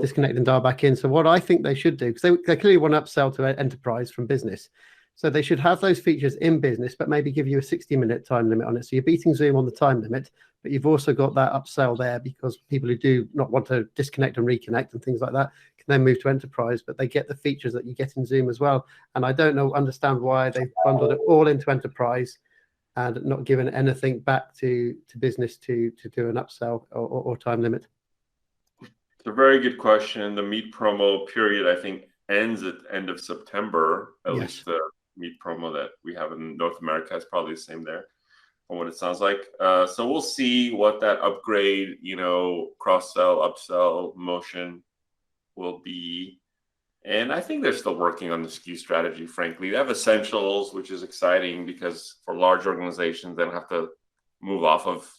disconnect and dial back in. So what I think they should do, because they clearly want to upsell to enterprise from business. So they should have those features in business, but maybe give you a 60-minute time limit on it. So you're beating Zoom on the time limit, but you've also got that upsell there because people who do not want to disconnect and reconnect and things like that can then move to enterprise, but they get the features that you get in Zoom as well. And I don't understand why they've bundled it all into enterprise and not given anything back to business to do an upsell or time limit. It's a very good question. The Meet promo period, I think, ends at the end of September, at least the Meet promo that we have in North America is probably the same there from what it sounds like. So we'll see what that upgrade, cross-sell, upsell motion will be. And I think they're still working on the SKU strategy, frankly. They have Essentials, which is exciting because for large organizations, they don't have to move off of,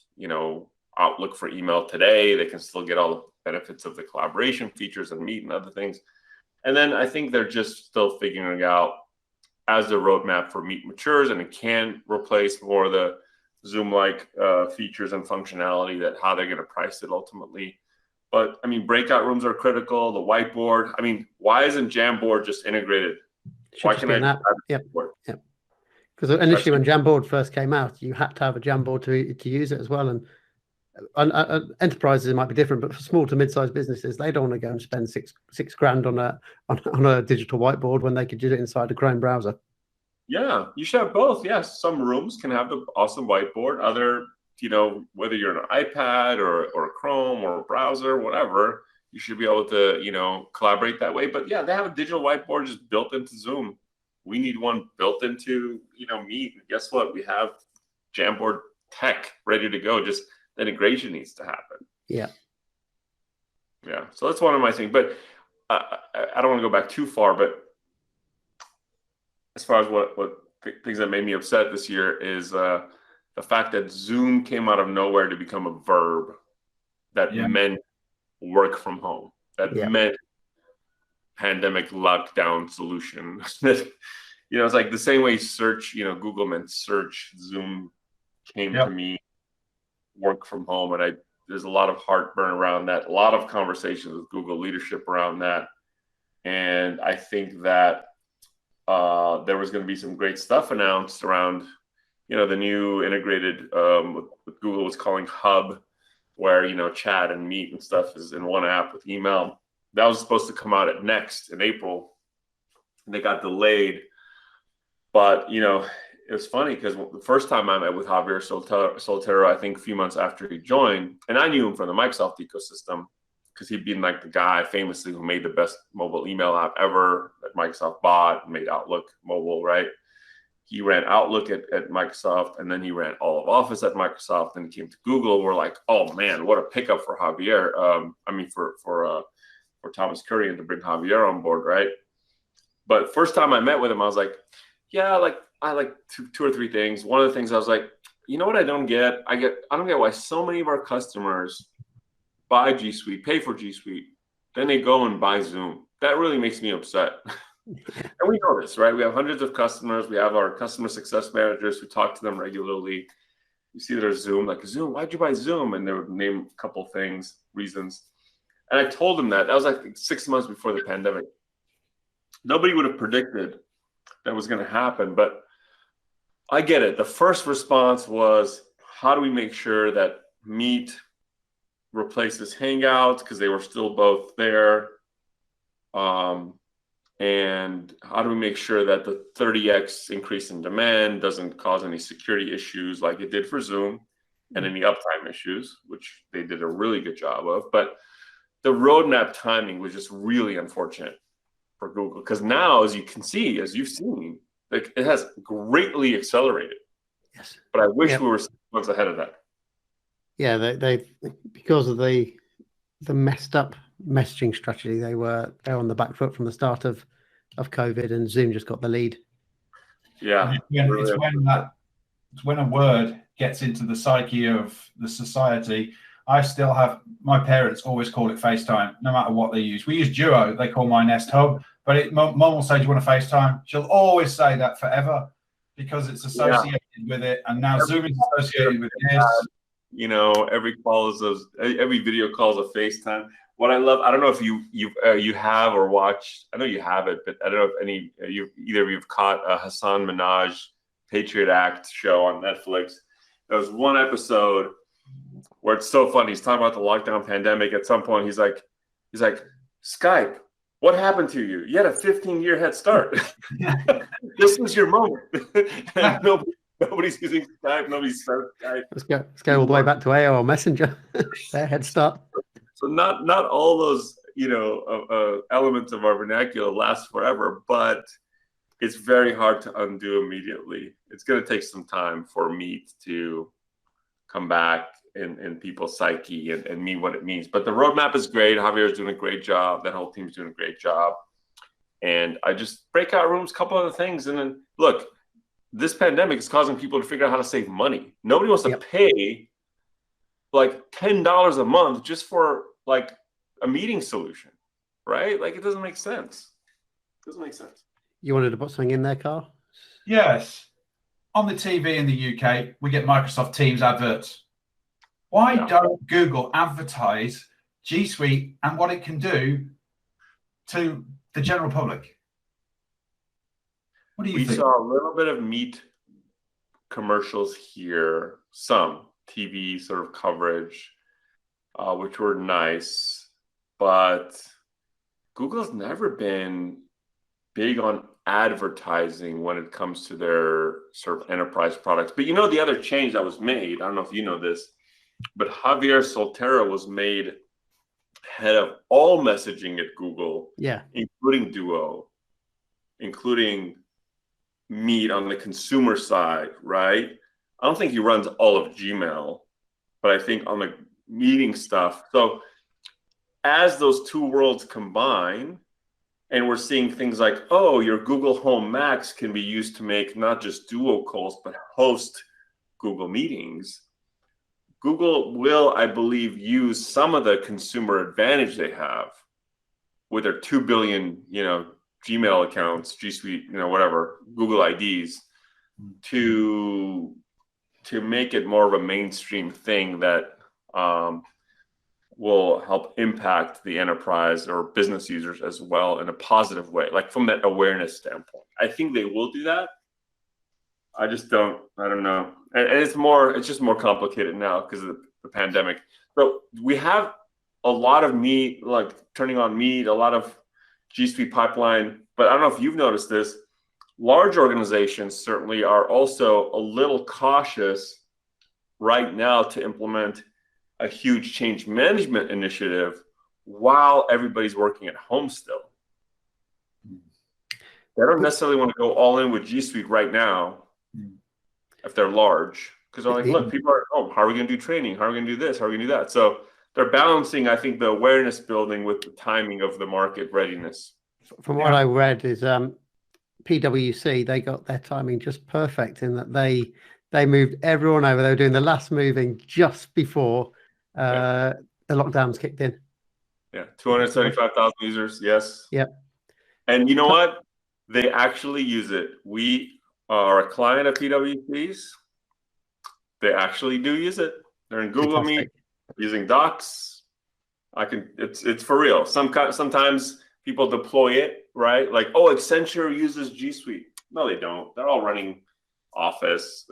Outlook for email today. They can still get all the benefits of the collaboration features and Meet and other things. And then I think they're just still figuring out as the roadmap for Meet matures and it can replace more of the Zoom-like features and functionality, that how they're going to price it ultimately. But I mean, breakout rooms are critical. The whiteboard. I mean, why isn't Jamboard just integrated? Why can I have Jamboard? Yep. Because initially when Jamboard first came out, you had to have a Jamboard to use it as well. And enterprises, it might be different, but for small to mid-sized businesses, they don't want to go and spend six grand on a digital whiteboard when they could do it inside a Chrome browser. Yeah, you should have both. Yes, some rooms can have the awesome whiteboard. Other, whether you're an iPad or a Chrome or a browser, whatever, you should be able to, collaborate that way. But yeah, they have a digital whiteboard just built into Zoom. We need one built into, Meet. And guess what? We have Jamboard tech ready to go. Just the integration needs to happen. Yeah. Yeah. So that's one of my things. But I don't want to go back too far, but as far as what things that made me upset this year is the fact that Zoom came out of nowhere to become a verb that meant work from home, that meant pandemic lockdown solution. It's like the same way search, Google meant search, Zoom came to me, work from home. And there's a lot of heartburn around that, a lot of conversations with Google leadership around that. And I think that there was going to be some great stuff announced around, the new integrated, what Google was calling Hub, where, chat and Meet and stuff is in one app with email. That was supposed to come out at Next in April. And they got delayed. But, it was funny because the first time I met with Javier Soltero, I think a few months after he joined, and I knew him from the Microsoft ecosystem, because he'd been like the guy famously who made the best mobile email app ever that Microsoft bought and made Outlook mobile, right? He ran Outlook at Microsoft, and then he ran all of Office at Microsoft, and he came to Google. We're like, oh man, what a pickup for Javier. For Thomas Curry and to bring Javier on board, right? But first time I met with him, I was like, yeah, I like two or three things. One of the things I was like, you know what I don't get? I don't get why so many of our customers buy G Suite, pay for G Suite, then they go and buy Zoom. That really makes me upset. And we know this, right? We have hundreds of customers. We have our customer success managers who talk to them regularly. You see their Zoom, like, Zoom, why'd you buy Zoom? And they would name a couple things, reasons. And I told them that was like 6 months before the pandemic. Nobody would have predicted that was going to happen, but I get it. The first response was, how do we make sure that Meet replaces Hangouts, because they were still both there? And how do we make sure that the 30x increase in demand doesn't cause any security issues like it did for Zoom, and any uptime issues, which they did a really good job of. But the roadmap timing was just really unfortunate for Google, because now, as you can see, as you've seen, it has greatly accelerated. Yes. But I wish we were 6 months ahead of that. Yeah, they because of the the messed up messaging strategy. They're on the back foot from the start of COVID, and Zoom just got the lead. Yeah, it's when a word gets into the psyche of the society. I still have, my parents always call it FaceTime, no matter what they use. We use Duo, they call my Nest Hub, but Mum will say, do you want to FaceTime? She'll always say that forever because it's associated with it, and now Zoom is associated with this. You know, every video call is a FaceTime. What I love, I don't know if you have or watched, I know you have it, but I don't know if either of you've caught a Hassan Minhaj Patriot Act show on Netflix. There was one episode where it's so funny. He's talking about the lockdown pandemic. At some point, he's like, Skype, what happened to you? You had a 15-year head start. This was your moment. Nobody's using Skype. Nobody's started Skype. Let's go all the way back to AOL Messenger. Their head start. So not all those elements of our vernacular last forever, but it's very hard to undo immediately. It's going to take some time for meat to come back in people's psyche and mean what it means. But the roadmap is great. Javier's doing a great job. That whole team's doing a great job. And I just breakout rooms, couple other things. And then look, this pandemic is causing people to figure out how to save money. Nobody wants to pay like $10 a month just for like a meeting solution, right? Like it doesn't make sense. It doesn't make sense. You wanted to put something in there, Carl? Yes. On the TV in the UK, we get Microsoft Teams adverts. Why don't Google advertise G Suite and what it can do to the general public? What do you think? We saw a little bit of meat commercials here, some TV sort of coverage, which were nice, but Google's never been big on advertising when it comes to their sort of enterprise products. But you know, the other change that was made, I don't know if you know this, but Javier Soltero was made head of all messaging at Google, including Duo, including Meet on the consumer side, right? I don't think he runs all of Gmail, but I think on the meeting stuff. So as those two worlds combine, and we're seeing things like, oh, your Google Home Max can be used to make not just Duo calls, but host Google Meetings. Google will, I believe, use some of the consumer advantage they have with their 2 billion, Gmail accounts, G Suite, whatever, Google IDs, to make it more of a mainstream thing that will help impact the enterprise or business users as well in a positive way, like from that awareness standpoint. I think they will do that. I don't know. And it's just more complicated now because of the pandemic. So we have a lot of Meet, like turning on Meet, a lot of G Suite pipeline, but I don't know if you've noticed this. Large organizations certainly are also a little cautious right now to implement a huge change management initiative while everybody's working at home still. They don't necessarily want to go all in with G Suite right now if they're large, because they're like, look, people are at home. How are we going to do training? How are we going to do this? How are we going to do that? So they're balancing, I think, the awareness building with the timing of the market readiness. From what I read is PwC, they got their timing just perfect in that they moved everyone over. They were doing the last moving just before the lockdowns kicked in. Yeah, 275,000 users, yes. Yep. And you know what? They actually use it. We are a client of PwC's. They actually do use it. They're in Google Meet, using Docs. It's for real. Sometimes people deploy it, right? Like, oh, Accenture uses G Suite. No, they don't. They're all running Office.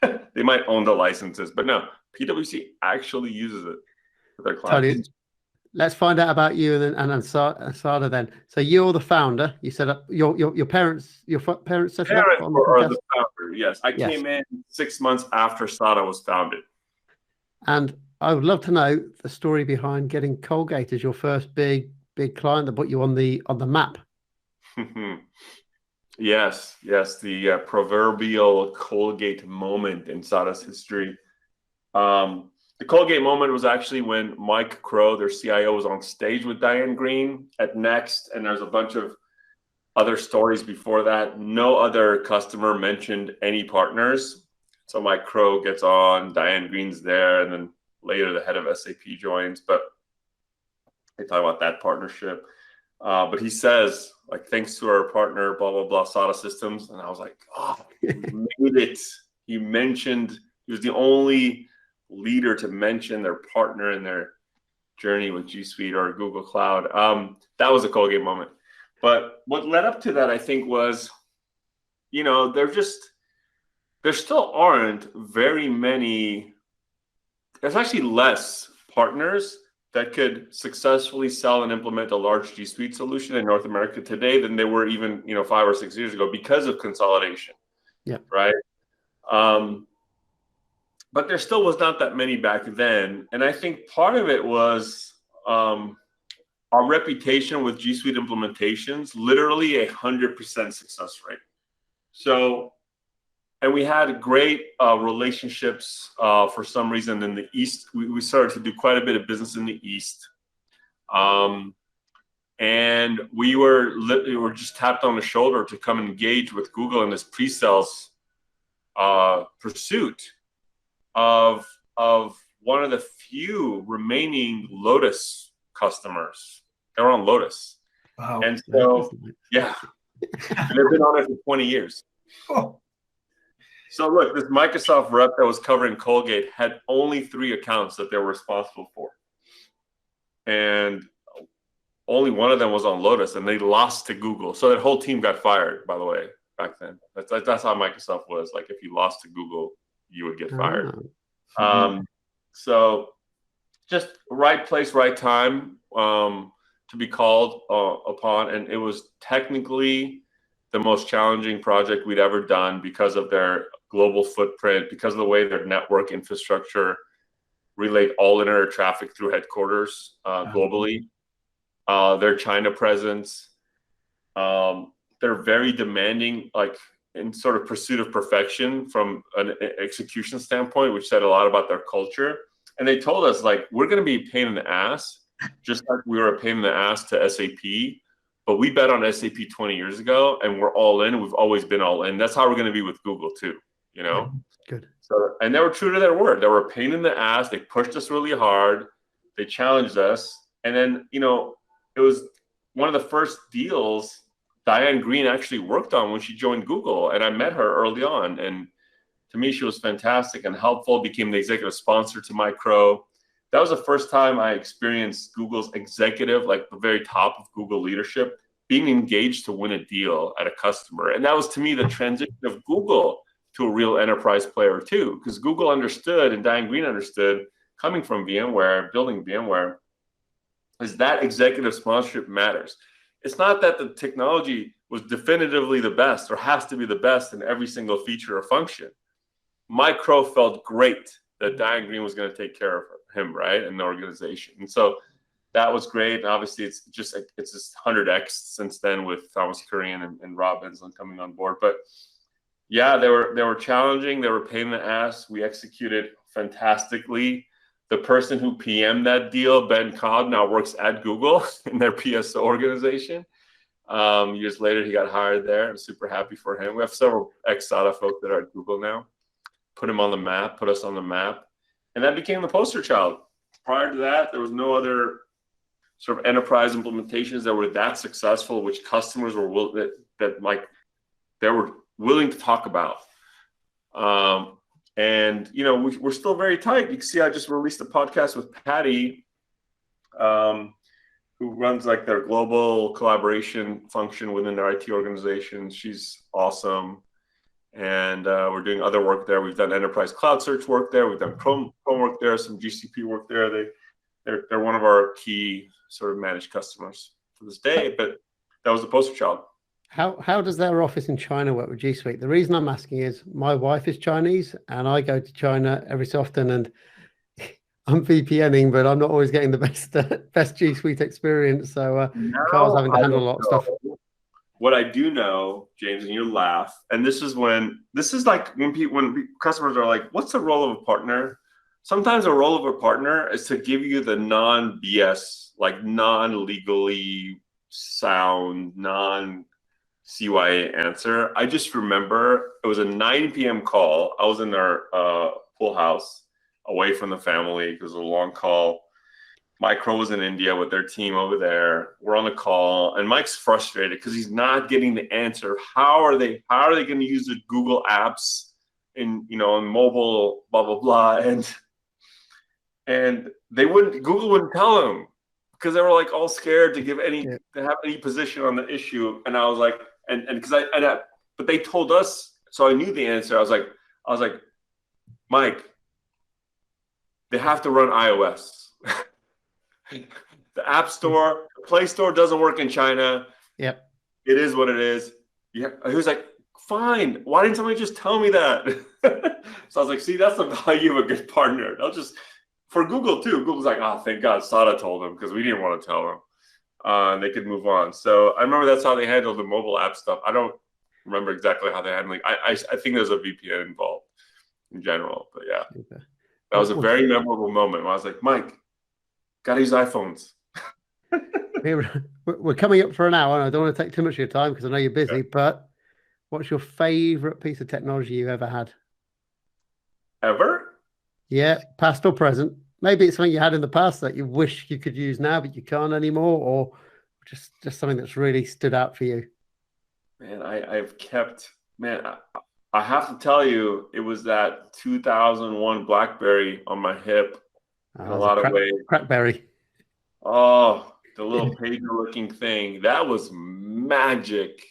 They might own the licenses, but no, PwC actually uses it for their clients. Tony, let's find out about you and SADA then. So you're the founder. You set up your parents set it up. Parents are the founder. Yes, I came in 6 months after SADA was founded. And I would love to know the story behind getting Colgate as your first big client that put you on the map. Yes, the proverbial Colgate moment in SADA's history. The Colgate moment was actually when Mike Crow, their CIO, was on stage with Diane Green at Next, and there's a bunch of other stories before that. No other customer mentioned any partners. So Mike Crow gets on, Diane Green's there, and then later the head of SAP joins, but they talk about that partnership. But he says, like, thanks to our partner, blah, blah, blah, SADA Systems. And I was like, oh, he made it. He mentioned, he was the only leader to mention their partner in their journey with G Suite or Google Cloud. That was a Colgate moment. But what led up to that, I think, was, you know, there still aren't very many, there's actually less partners that could successfully sell and implement a large G Suite solution in North America today than they were even, you know, 5 or 6 years ago because of consolidation. Yeah. Right. But there still was not that many back then. And I think part of it was our reputation with G Suite implementations, literally 100% success rate. So, and we had great relationships for some reason in the East. We started to do quite a bit of business in the East. And we were just tapped on the shoulder to come engage with Google in this pre-sales pursuit of one of the few remaining Lotus customers. They're on Lotus. Wow. And so, yeah, and they've been on it for 20 years. Oh. So look, this Microsoft rep that was covering Colgate had only 3 accounts that they were responsible for. And only one of them was on Lotus, and they lost to Google. So that whole team got fired, by the way, back then. That's how Microsoft was. Like, if you lost to Google, you would get fired. So just right place, right time to be called upon. And it was technically the most challenging project we'd ever done because of their global footprint, because of the way their network infrastructure relayed all internet traffic through headquarters globally. Their China presence, they're very demanding, like in sort of pursuit of perfection from an execution standpoint, which said a lot about their culture. And they told us, like, we're going to be a pain in the ass, just like we were a pain in the ass to SAP. But we bet on SAP 20 years ago, and we're all in. We've always been all in. That's how we're going to be with Google too, you know? Good. So, and they were true to their word. They were a pain in the ass. They pushed us really hard. They challenged us. And then, you know, it was one of the first deals Diane Green actually worked on when she joined Google. And I met her early on. And to me, she was fantastic and helpful, became the executive sponsor to Mike Crow. That was the first time I experienced Google's executive, like the very top of Google leadership, being engaged to win a deal at a customer. And that was, to me, the transition of Google to a real enterprise player too, because Google understood, and Diane Green understood, coming from VMware, building VMware, is that executive sponsorship matters. It's not that the technology was definitively the best or has to be the best in every single feature or function. Mike Crow felt great that Diane Green was going to take care of him, right, and the organization. And so that was great. And obviously, it's just 100x since then with Thomas Kurian and Rob Enslin coming on board. But yeah, they were challenging. They were a pain in the ass. We executed fantastically. The person who PM'd that deal, Ben Cobb, now works at Google in their PSO organization. Years later, he got hired there. I'm super happy for him. We have several ex-SADA folk that are at Google now. Put him on the map, put us on the map. And that became the poster child. Prior to that, there was no other sort of enterprise implementations that were that successful, which customers were they were willing to talk about. And you know, we're still very tight. You can see I just released a podcast with Patty, who runs like their global collaboration function within their IT organization. She's awesome. And we're doing other work there. We've done enterprise cloud search work there. We've done Chrome work there, some GCP work there. They're one of our key sort of managed customers to this day, but that was the poster child. How does their office in China work with G Suite? The reason I'm asking is my wife is Chinese and I go to China every so often, and I'm VPNing, but I'm not always getting the best G Suite experience. So Carl's having to handle a lot of stuff. What I do know, James, and you laugh, and this is like when customers are like, what's the role of a partner? sometimes a role of a partner is to give you the non-BS, like non-legally sound, non-CYA answer. I just remember it was a 9 p.m. call. I was in our pool house away from the family because it was a long call. Mike Crow was in India with their team over there. We're on the call, and Mike's frustrated because he's not getting the answer. How are they going to use the Google apps in mobile, blah blah blah, and Google wouldn't tell him because they were like all scared to give to have any position on the issue. And I was like, but they told us, so I knew the answer. I was like, Mike, they have to run iOS. The App Store, the Play Store doesn't work in China. Yep. It is what it is. Yeah. He was like, fine. Why didn't somebody just tell me that? So I was like, see, that's the value of a good partner. They'll just, for Google too. Google's like, oh, thank God SADA told them because we didn't want to tell them. And they could move on. So I remember that's how they handled the mobile app stuff. I don't remember exactly how they handled it. I think there's a VPN involved in general. But yeah, okay. That was a very memorable moment where I was like, Mike, gotta use iPhones. We're coming up for an hour, and I don't want to take too much of your time because I know you're busy, but what's your favorite piece of technology you ever had? Ever? Yeah, past or present. Maybe it's something you had in the past that you wish you could use now, but you can't anymore, or just something that's really stood out for you. Man, I have to tell you, it was that 2001 BlackBerry on my hip in a lot of ways. Crackberry. Oh, the little pager-looking thing. That was magic.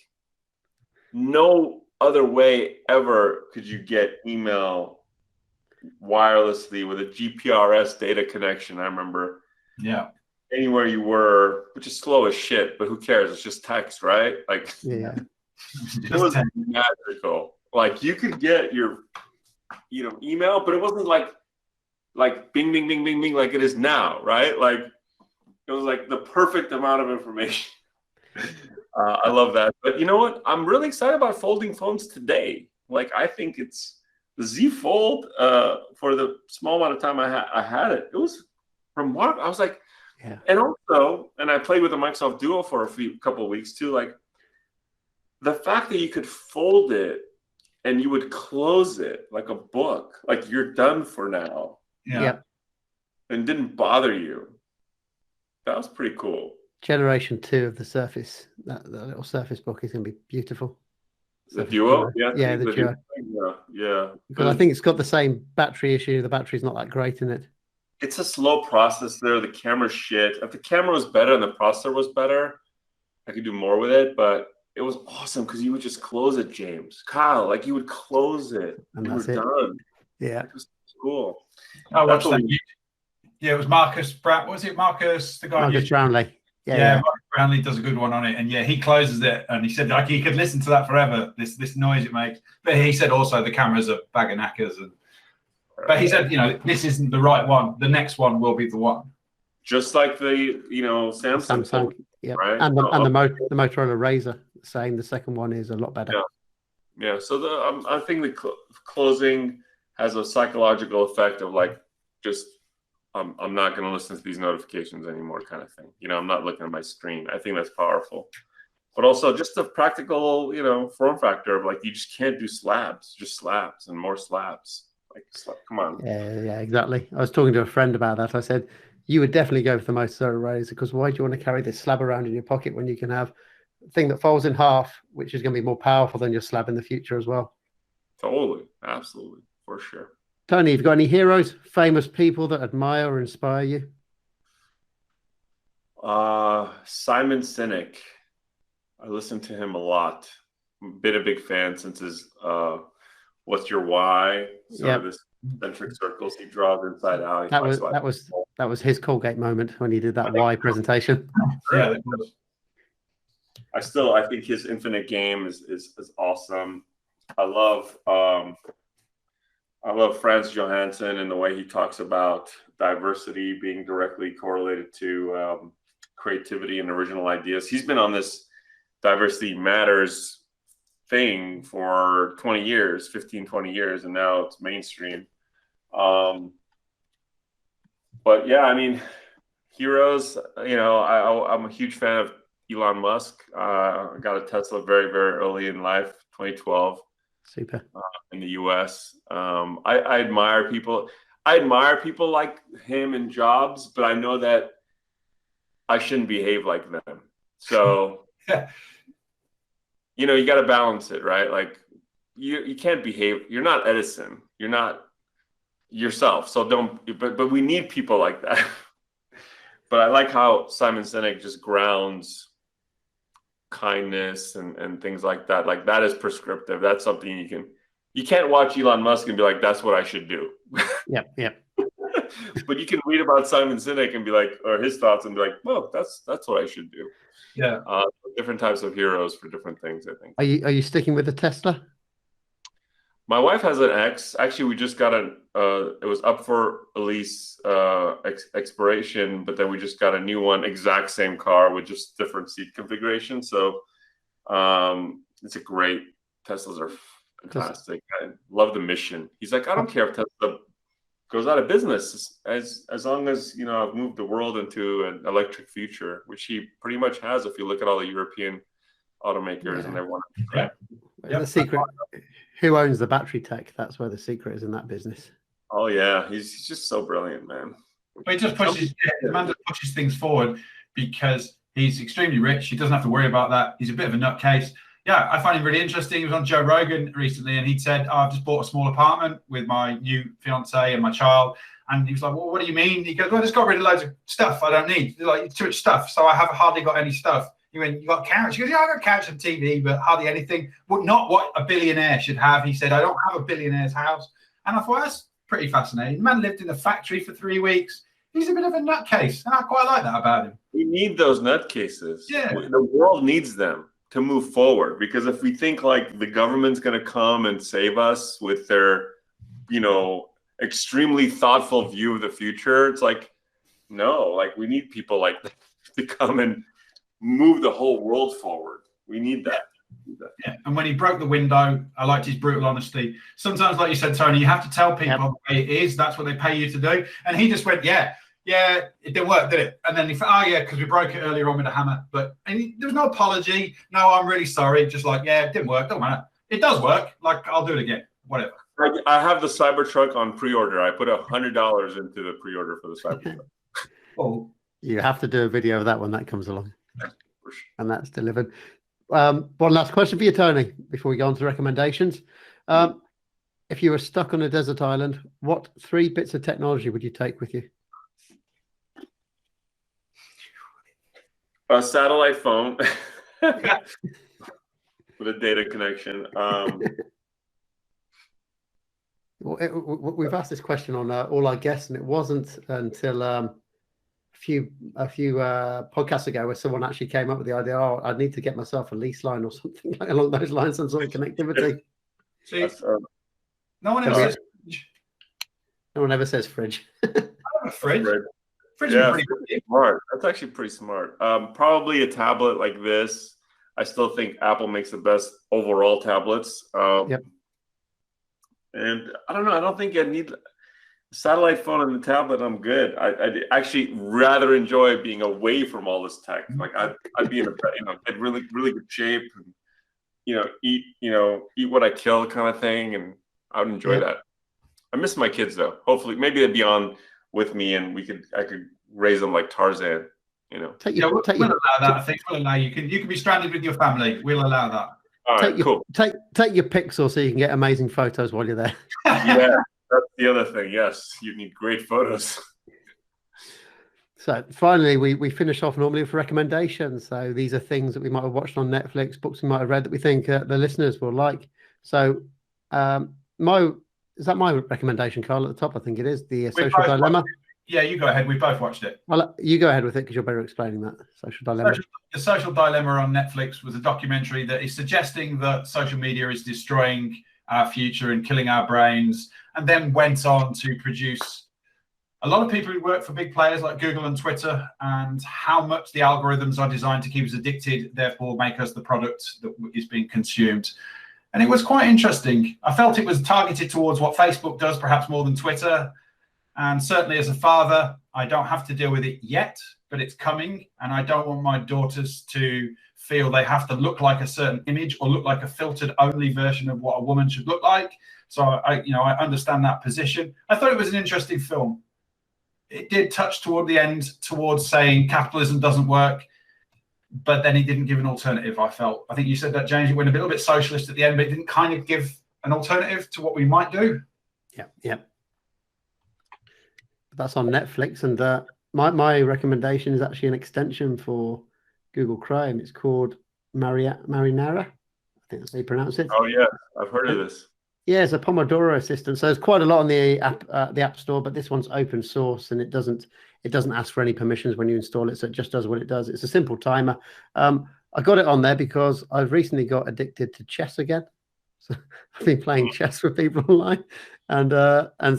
No other way ever could you get email wirelessly with a GPRS data connection. I remember. Yeah. Anywhere you were, which is slow as shit, but who cares? It's just text, right? Like, yeah. It was magical. Like you could get your, email, but it wasn't like bing, bing, bing, bing, bing, like it is now, right? Like it was like the perfect amount of information. I love that. But you know what? I'm really excited about folding phones today. Like I think it's the Z Fold. For the small amount of time I had it, it was remarkable. I was like, yeah. And also, I played with the Microsoft Duo for a couple of weeks too. Like the fact that you could fold it and you would close it like a book, like you're done for now. Yeah. And didn't bother you. That was pretty cool. Generation 2 of the Surface, that little Surface book is going to be beautiful. The Duo? Yeah, the Duo. Yeah. Because I think it's got the same battery issue. The battery's not that great in it. It's a slow processor. The camera's shit. If the camera was better and the processor was better, I could do more with it. But it was awesome because you would just close it, James. Kyle, like you would close it. And you were that's it. done. Yeah. It was cool. I watched that. Yeah, it was Marcus Brown. Was it Marcus? The guy. Marcus Brownlee. Yeah, Marcus Brownlee does a good one on it, and yeah, he closes it, and he said like he could listen to that forever. This noise it makes, but he said also the camera's a bag of knackers, but he said this isn't the right one. The next one will be the one. Just like the Samsung. Yeah, right? and the Motorola Razr, saying the second one is a lot better. Yeah. So I think the closing has a psychological effect of like just. I'm not going to listen to these notifications anymore kind of thing. I'm not looking at my screen. I think that's powerful. But also just the practical, form factor of like, you just can't do slabs, just slabs and more slabs. Like, come on. Yeah, exactly. I was talking to a friend about that. I said, you would definitely go for the Motorola Razr because why do you want to carry this slab around in your pocket when you can have a thing that folds in half, which is going to be more powerful than your slab in the future as well? Totally. Absolutely. For sure. Tony, have you got any heroes, famous people that admire or inspire you? Simon Sinek. I listen to him a lot. Been a big fan since his What's Your Why? Of this centric circles he draws inside out. That was his Colgate moment when he did that why presentation. Yeah. I think his Infinite Game is awesome. I love Franz Johansson and the way he talks about diversity being directly correlated to creativity and original ideas. He's been on this diversity matters thing for 20 years, 15, 20 years, and now it's mainstream. But yeah, I mean, heroes, I'm a huge fan of Elon Musk. I got a Tesla very, very early in life, 2012. Super. In the US. I admire people. I admire people like him and Jobs, but I know that I shouldn't behave like them. So, you got to balance it, right? Like you can't behave. You're not Edison. You're not yourself. So but we need people like that. But I like how Simon Sinek just grounds kindness and things like that. Like that is prescriptive. That's something you can't watch Elon Musk and be like, that's what I should do. Yep. But you can read about Simon Sinek and be like, or his thoughts and be like, well, that's what I should do. Yeah. Different types of heroes for different things, I think. Are you sticking with the Tesla? My wife has an X. Actually, we just got it was up for a lease expiration, but then we just got a new one, exact same car with just different seat configuration. So it's a great, Teslas are fantastic. I love the mission. He's like, I don't care if Tesla goes out of business as long as I've moved the world into an electric future, which he pretty much has. If you look at all the European automakers and everyone. Yeah. The secret. Who owns the battery tech? That's where the secret is in that business. Oh yeah, he's just so brilliant, man. But he just pushes. The man just pushes things forward because he's extremely rich. He doesn't have to worry about that. He's a bit of a nutcase. Yeah, I find him really interesting. He was on Joe Rogan recently, and he said, I've just bought a small apartment with my new fiance and my child. And he was like, well, what do you mean? He goes, well, I just got rid of loads of stuff I don't need. Like, it's too much stuff, so I have hardly got any stuff. He went, you got a couch? He goes, yeah, I got a couch and TV, but hardly anything. Well, not what a billionaire should have. He said, I don't have a billionaire's house. And I thought, that's pretty fascinating. The man lived in a factory for 3 weeks. He's a bit of a nutcase, and I quite like that about him. We need those nutcases. Yeah. The world needs them to move forward, because if we think like the government's going to come and save us with their, extremely thoughtful view of the future, it's like, no, like we need people like that to come and move the whole world forward. We need that. Yeah. And when he broke the window, I liked his brutal honesty. Sometimes, like you said, Tony, you have to tell people the way it is. That's what they pay you to do. And he just went, yeah, it didn't work, did it? And then he thought, oh, yeah, because we broke it earlier on with a hammer. But there was no apology. No, I'm really sorry. Just like, yeah, it didn't work. Don't matter. It does work. Like, I'll do it again. Whatever. I have the Cybertruck on pre-order. I put $100 into the pre-order for the Cybertruck. Oh, you have to do a video of that when that comes along. And that's delivered. One last question for you, Tony, before we go on to recommendations. If you were stuck on a desert island, what 3 bits of technology would you take with you? A satellite phone with a data connection. We've asked this question on all our guests, and it wasn't until a few podcasts ago where someone actually came up with the idea, I need to get myself a lease line or something along those lines, some sort of connectivity. See, no one ever says fridge. No one ever says fridge. I have a fridge. Fridge Yeah, is pretty good. smart. That's actually pretty smart. Probably a tablet like this. I still think Apple makes the best overall tablets. Yep. And I don't know. I don't think I need a satellite phone and the tablet. I'm good. I'd actually rather enjoy being away from all this tech. Like I'd be in really really good shape, and eat what I kill kind of thing, and I would enjoy that. I miss my kids though. Hopefully, maybe they'd be on with me, and I could raise them like Tarzan. We'll allow that. I think we'll allow you. You can be stranded with your family. We'll allow that. All right, cool. Take your Pixel so you can get amazing photos while you're there. Yeah, that's the other thing. Yes, you need great photos. So finally, we finish off normally with recommendations. So these are things that we might have watched on Netflix, books we might have read that we think the listeners will like. So is that my recommendation, Carl, at the top? I think it is. The Social Dilemma. Yeah, you go ahead. We both watched it. Well, you go ahead with it because you're better explaining that. Social Dilemma. The Social Dilemma on Netflix was a documentary that is suggesting that social media is destroying our future and killing our brains, and then went on to produce a lot of people who work for big players like Google and Twitter, and how much the algorithms are designed to keep us addicted, therefore make us the product that is being consumed. And it was quite interesting. I felt it was targeted towards what Facebook does, perhaps more than Twitter. And certainly as a father, I don't have to deal with it yet, but it's coming. And I don't want my daughters to feel they have to look like a certain image or look like a filtered only version of what a woman should look like. So I understand that position. I thought it was an interesting film. It did touch toward the end towards saying capitalism doesn't work, but then he didn't give an alternative. I think you said that, James. It went a little bit socialist at the end, but it didn't kind of give an alternative to what we might do. Yeah. That's on Netflix, and my recommendation is actually an extension for Google Chrome. It's called Marinara. I think that's how you pronounce it. Oh yeah, I've heard of this. Yeah, it's a Pomodoro system. So there's quite a lot on the app store, but this one's open source, and it doesn't ask for any permissions when you install it. So it just does what it does. It's a simple timer. I got it on there because I've recently got addicted to chess again. So I've been playing chess with people online, and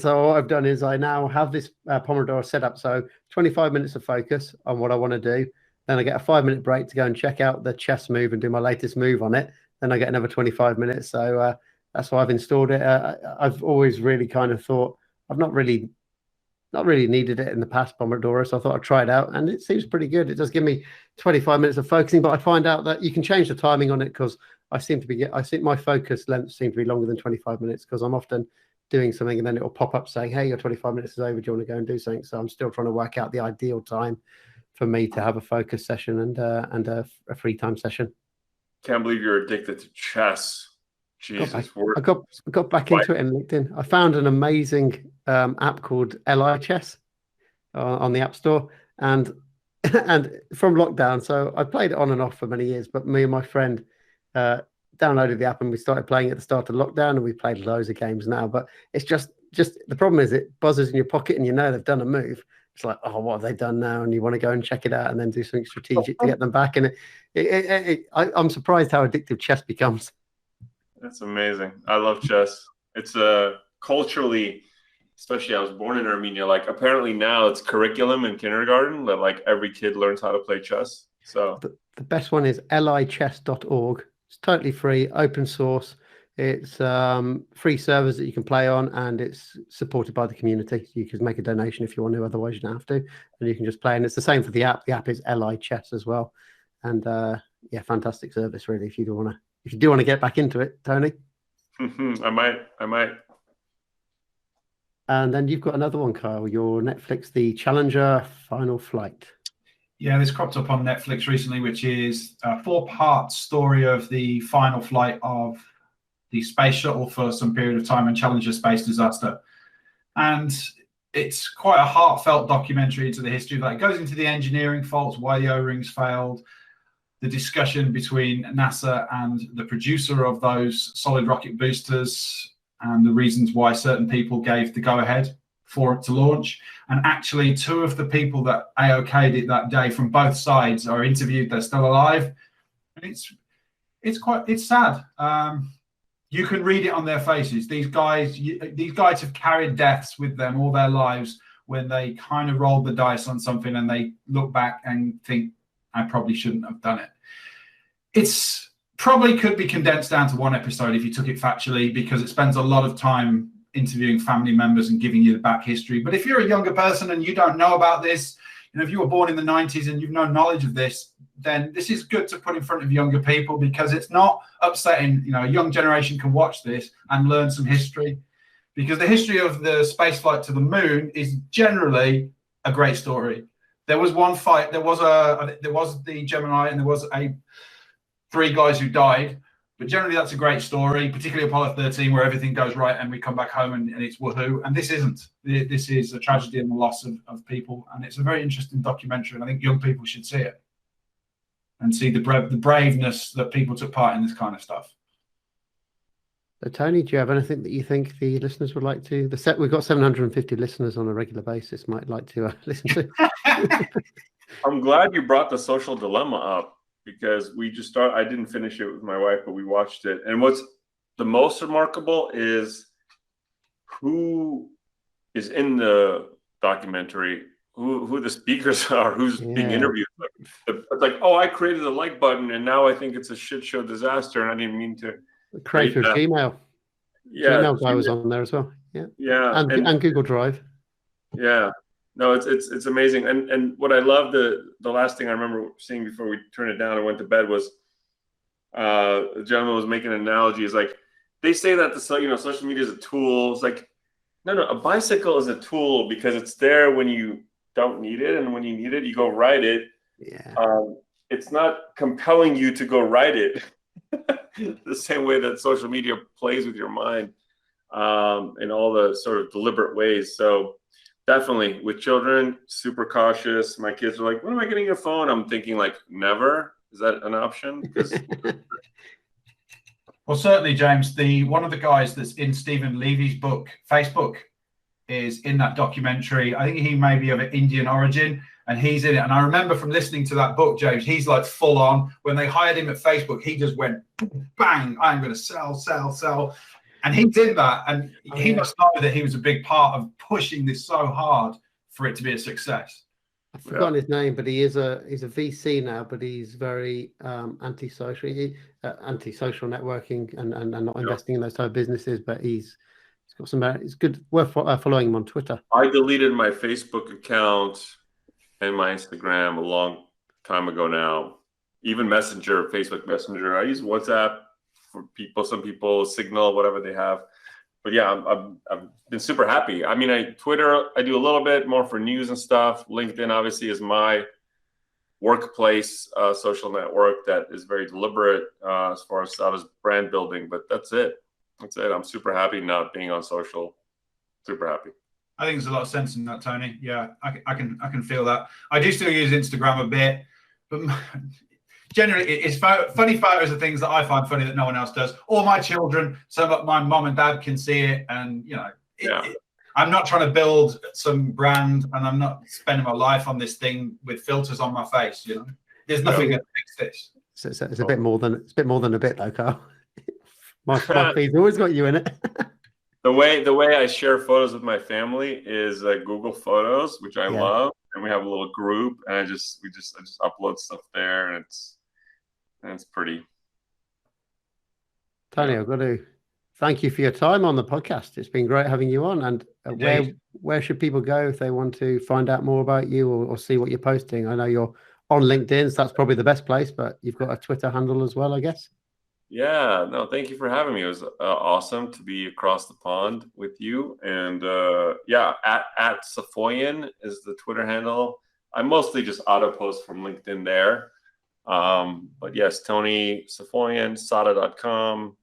so what I've done is I now have this Pomodoro set up. So 25 minutes of focus on what I want to do. Then I get a 5-minute break to go and check out the chess move and do my latest move on it. Then I get another 25 minutes. So that's why I've installed it. I've always really kind of thought I've not really needed it in the past, Pomodoro, so I thought I'd try it out, and it seems pretty good. It does give me 25 minutes of focusing, but I find out that you can change the timing on it because I think my focus length seems to be longer than 25 minutes because I'm often doing something and then it'll pop up saying, hey, your 25 minutes is over. Do you want to go and do something? So I'm still trying to work out the ideal time for me to have a focus session and a free time session. Can't believe you're addicted to chess. Jesus, I got back into it in LinkedIn. I found an amazing app called LI Chess on the App Store, and from lockdown. So I played it on and off for many years, but me and my friend downloaded the app and we started playing at the start of lockdown, and we played loads of games now. But it's just the problem is it buzzes in your pocket, and they've done a move. It's like, oh, what have they done now? And you want to go and check it out and then do something strategic to get them back. And I'm surprised how addictive chess becomes. That's amazing. I love chess. It's culturally, especially I was born in Armenia, like apparently now it's curriculum in kindergarten that like every kid learns how to play chess. So the best one is lichess.org. It's totally free, open source. It's free servers that you can play on, and it's supported by the community. You can make a donation if you want to, otherwise you don't have to. And you can just play. And it's the same for the app. The app is LI Chess as well. And fantastic service really if you do want to get back into it, Tony. I might. And then you've got another one, Kyle, your Netflix, The Challenger Final Flight. Yeah, this cropped up on Netflix recently, which is a 4-part story of the final flight of the space shuttle for some period of time and Challenger space disaster. And it's quite a heartfelt documentary into the history of that. It goes into the engineering faults, why the O-rings failed, the discussion between NASA and the producer of those solid rocket boosters, and the reasons why certain people gave the go-ahead for it to launch. And actually, 2 of the people that AOK'd it that day from both sides are interviewed. They're still alive. And it's sad. You can read it on their faces. These guys have carried deaths with them all their lives when they kind of rolled the dice on something and they look back and think, I probably shouldn't have done it. It's probably could be condensed down to 1 episode if you took it factually, because it spends a lot of time interviewing family members and giving you the back history. But if you're a younger person and you don't know about this, if you were born in the 90s and you've no knowledge of this, then this is good to put in front of younger people, because it's not upsetting. A young generation can watch this and learn some history, because the history of the space flight to the moon is generally a great story. There was one fight. There was the Gemini, and there was 3 guys who died. But generally, that's a great story, particularly Apollo 13, where everything goes right and we come back home and it's woohoo. And this isn't. This is a tragedy and the loss of people. And it's a very interesting documentary. And I think young people should see it and see the braveness that people took part in this kind of stuff. So, Tony, do you have anything that you think the listeners would like to? We've got 750 listeners on a regular basis. Might like to listen to. I'm glad you brought the social dilemma up, because we just started. I didn't finish it with my wife, but we watched it. And what's the most remarkable is who is in the documentary, who the speakers are, who's being interviewed. It's like, oh, I created a like button, and now I think it's a shit show disaster, and I didn't mean to. The creator of Gmail. Yeah, Gmail guy was on there as well. Yeah. Yeah. And Google Drive. Yeah. No, it's amazing. And what I love, the last thing I remember seeing before we turned it down and went to bed was the gentleman was making an analogy. Is like, they say that social media is a tool. It's like, no, a bicycle is a tool because it's there when you don't need it, and when you need it, you go ride it. Yeah. It's not compelling you to go ride it. The same way that social media plays with your mind in all the sort of deliberate ways. So definitely with children, super cautious. My kids are like, when am I getting a phone? I'm thinking like, never. Is that an option? Because well, certainly, James, one of the guys that's in Stephen Levy's book, Facebook, is in that documentary. I think he may be of an Indian origin, and he's in it. And I remember from listening to that book, James, he's like full on. When they hired him at Facebook, he just went, bang, I'm going to sell. And he's in that. And he must know that he was a big part of pushing this so hard for it to be a success. I've forgotten his name, but he's a VC now, but he's very anti-social networking and not investing in those type of businesses. But he's got some. It's good, worth following him on Twitter. I deleted my Facebook account and my Instagram a long time ago now. Even Messenger, Facebook Messenger. I use WhatsApp for people. Some people Signal, whatever they have. But yeah, I've been super happy. I mean, Twitter, I do a little bit more for news and stuff. LinkedIn obviously is my workplace social network that is very deliberate as far as SADA's brand building. But that's it. I'm super happy not being on social. Super happy. I think there's a lot of sense in that, Tony. Yeah, I can feel that. I do still use Instagram a bit, but generally it's funny photos of things that I find funny that no one else does. Or my children, so that my mom and dad can see it. And I'm not trying to build some brand, and I'm not spending my life on this thing with filters on my face. There's nothing going to fix this. So it's a bit more than a bit, though, Carl. My feed's always got you in it. The way I share photos with my family is Google Photos, which I love, and we have a little group, and I just upload stuff there, and it's pretty. Tony, I've got to thank you for your time on the podcast. It's been great having you on. And where should people go if they want to find out more about you or see what you're posting? I know you're on LinkedIn, so that's probably the best place, but you've got a Twitter handle as well, I guess. Yeah, no, thank you for having me. It was awesome to be across the pond with you. And at Safoian is the Twitter handle. I mostly just auto post from LinkedIn there. But yes, Tony Safoian, SADA.com.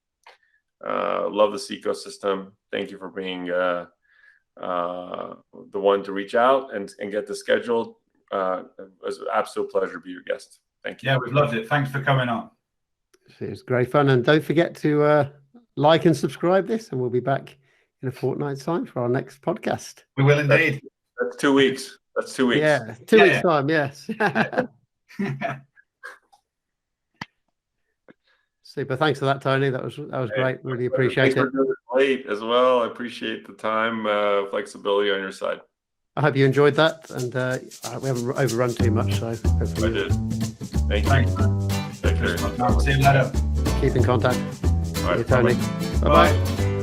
Love this ecosystem. Thank you for being the one to reach out and get this scheduled. It was an absolute pleasure to be your guest. Thank you. Yeah, we've loved it. Thanks for coming on. It was great fun. And don't forget to like and subscribe this, and we'll be back in a fortnight's time for our next podcast. We will indeed. That's 2 weeks. Yeah, 2 weeks time, yes. Super. Thanks for that, Tony. That was great. Really appreciate it. Thanks for doing it late as well. I appreciate the time, flexibility on your side. I hope you enjoyed that, and we haven't overrun too much, so hopefully. I did. Thank you. Thanks. Take care. See you later. Keep in contact. All right. See you, Tony. Bye-bye.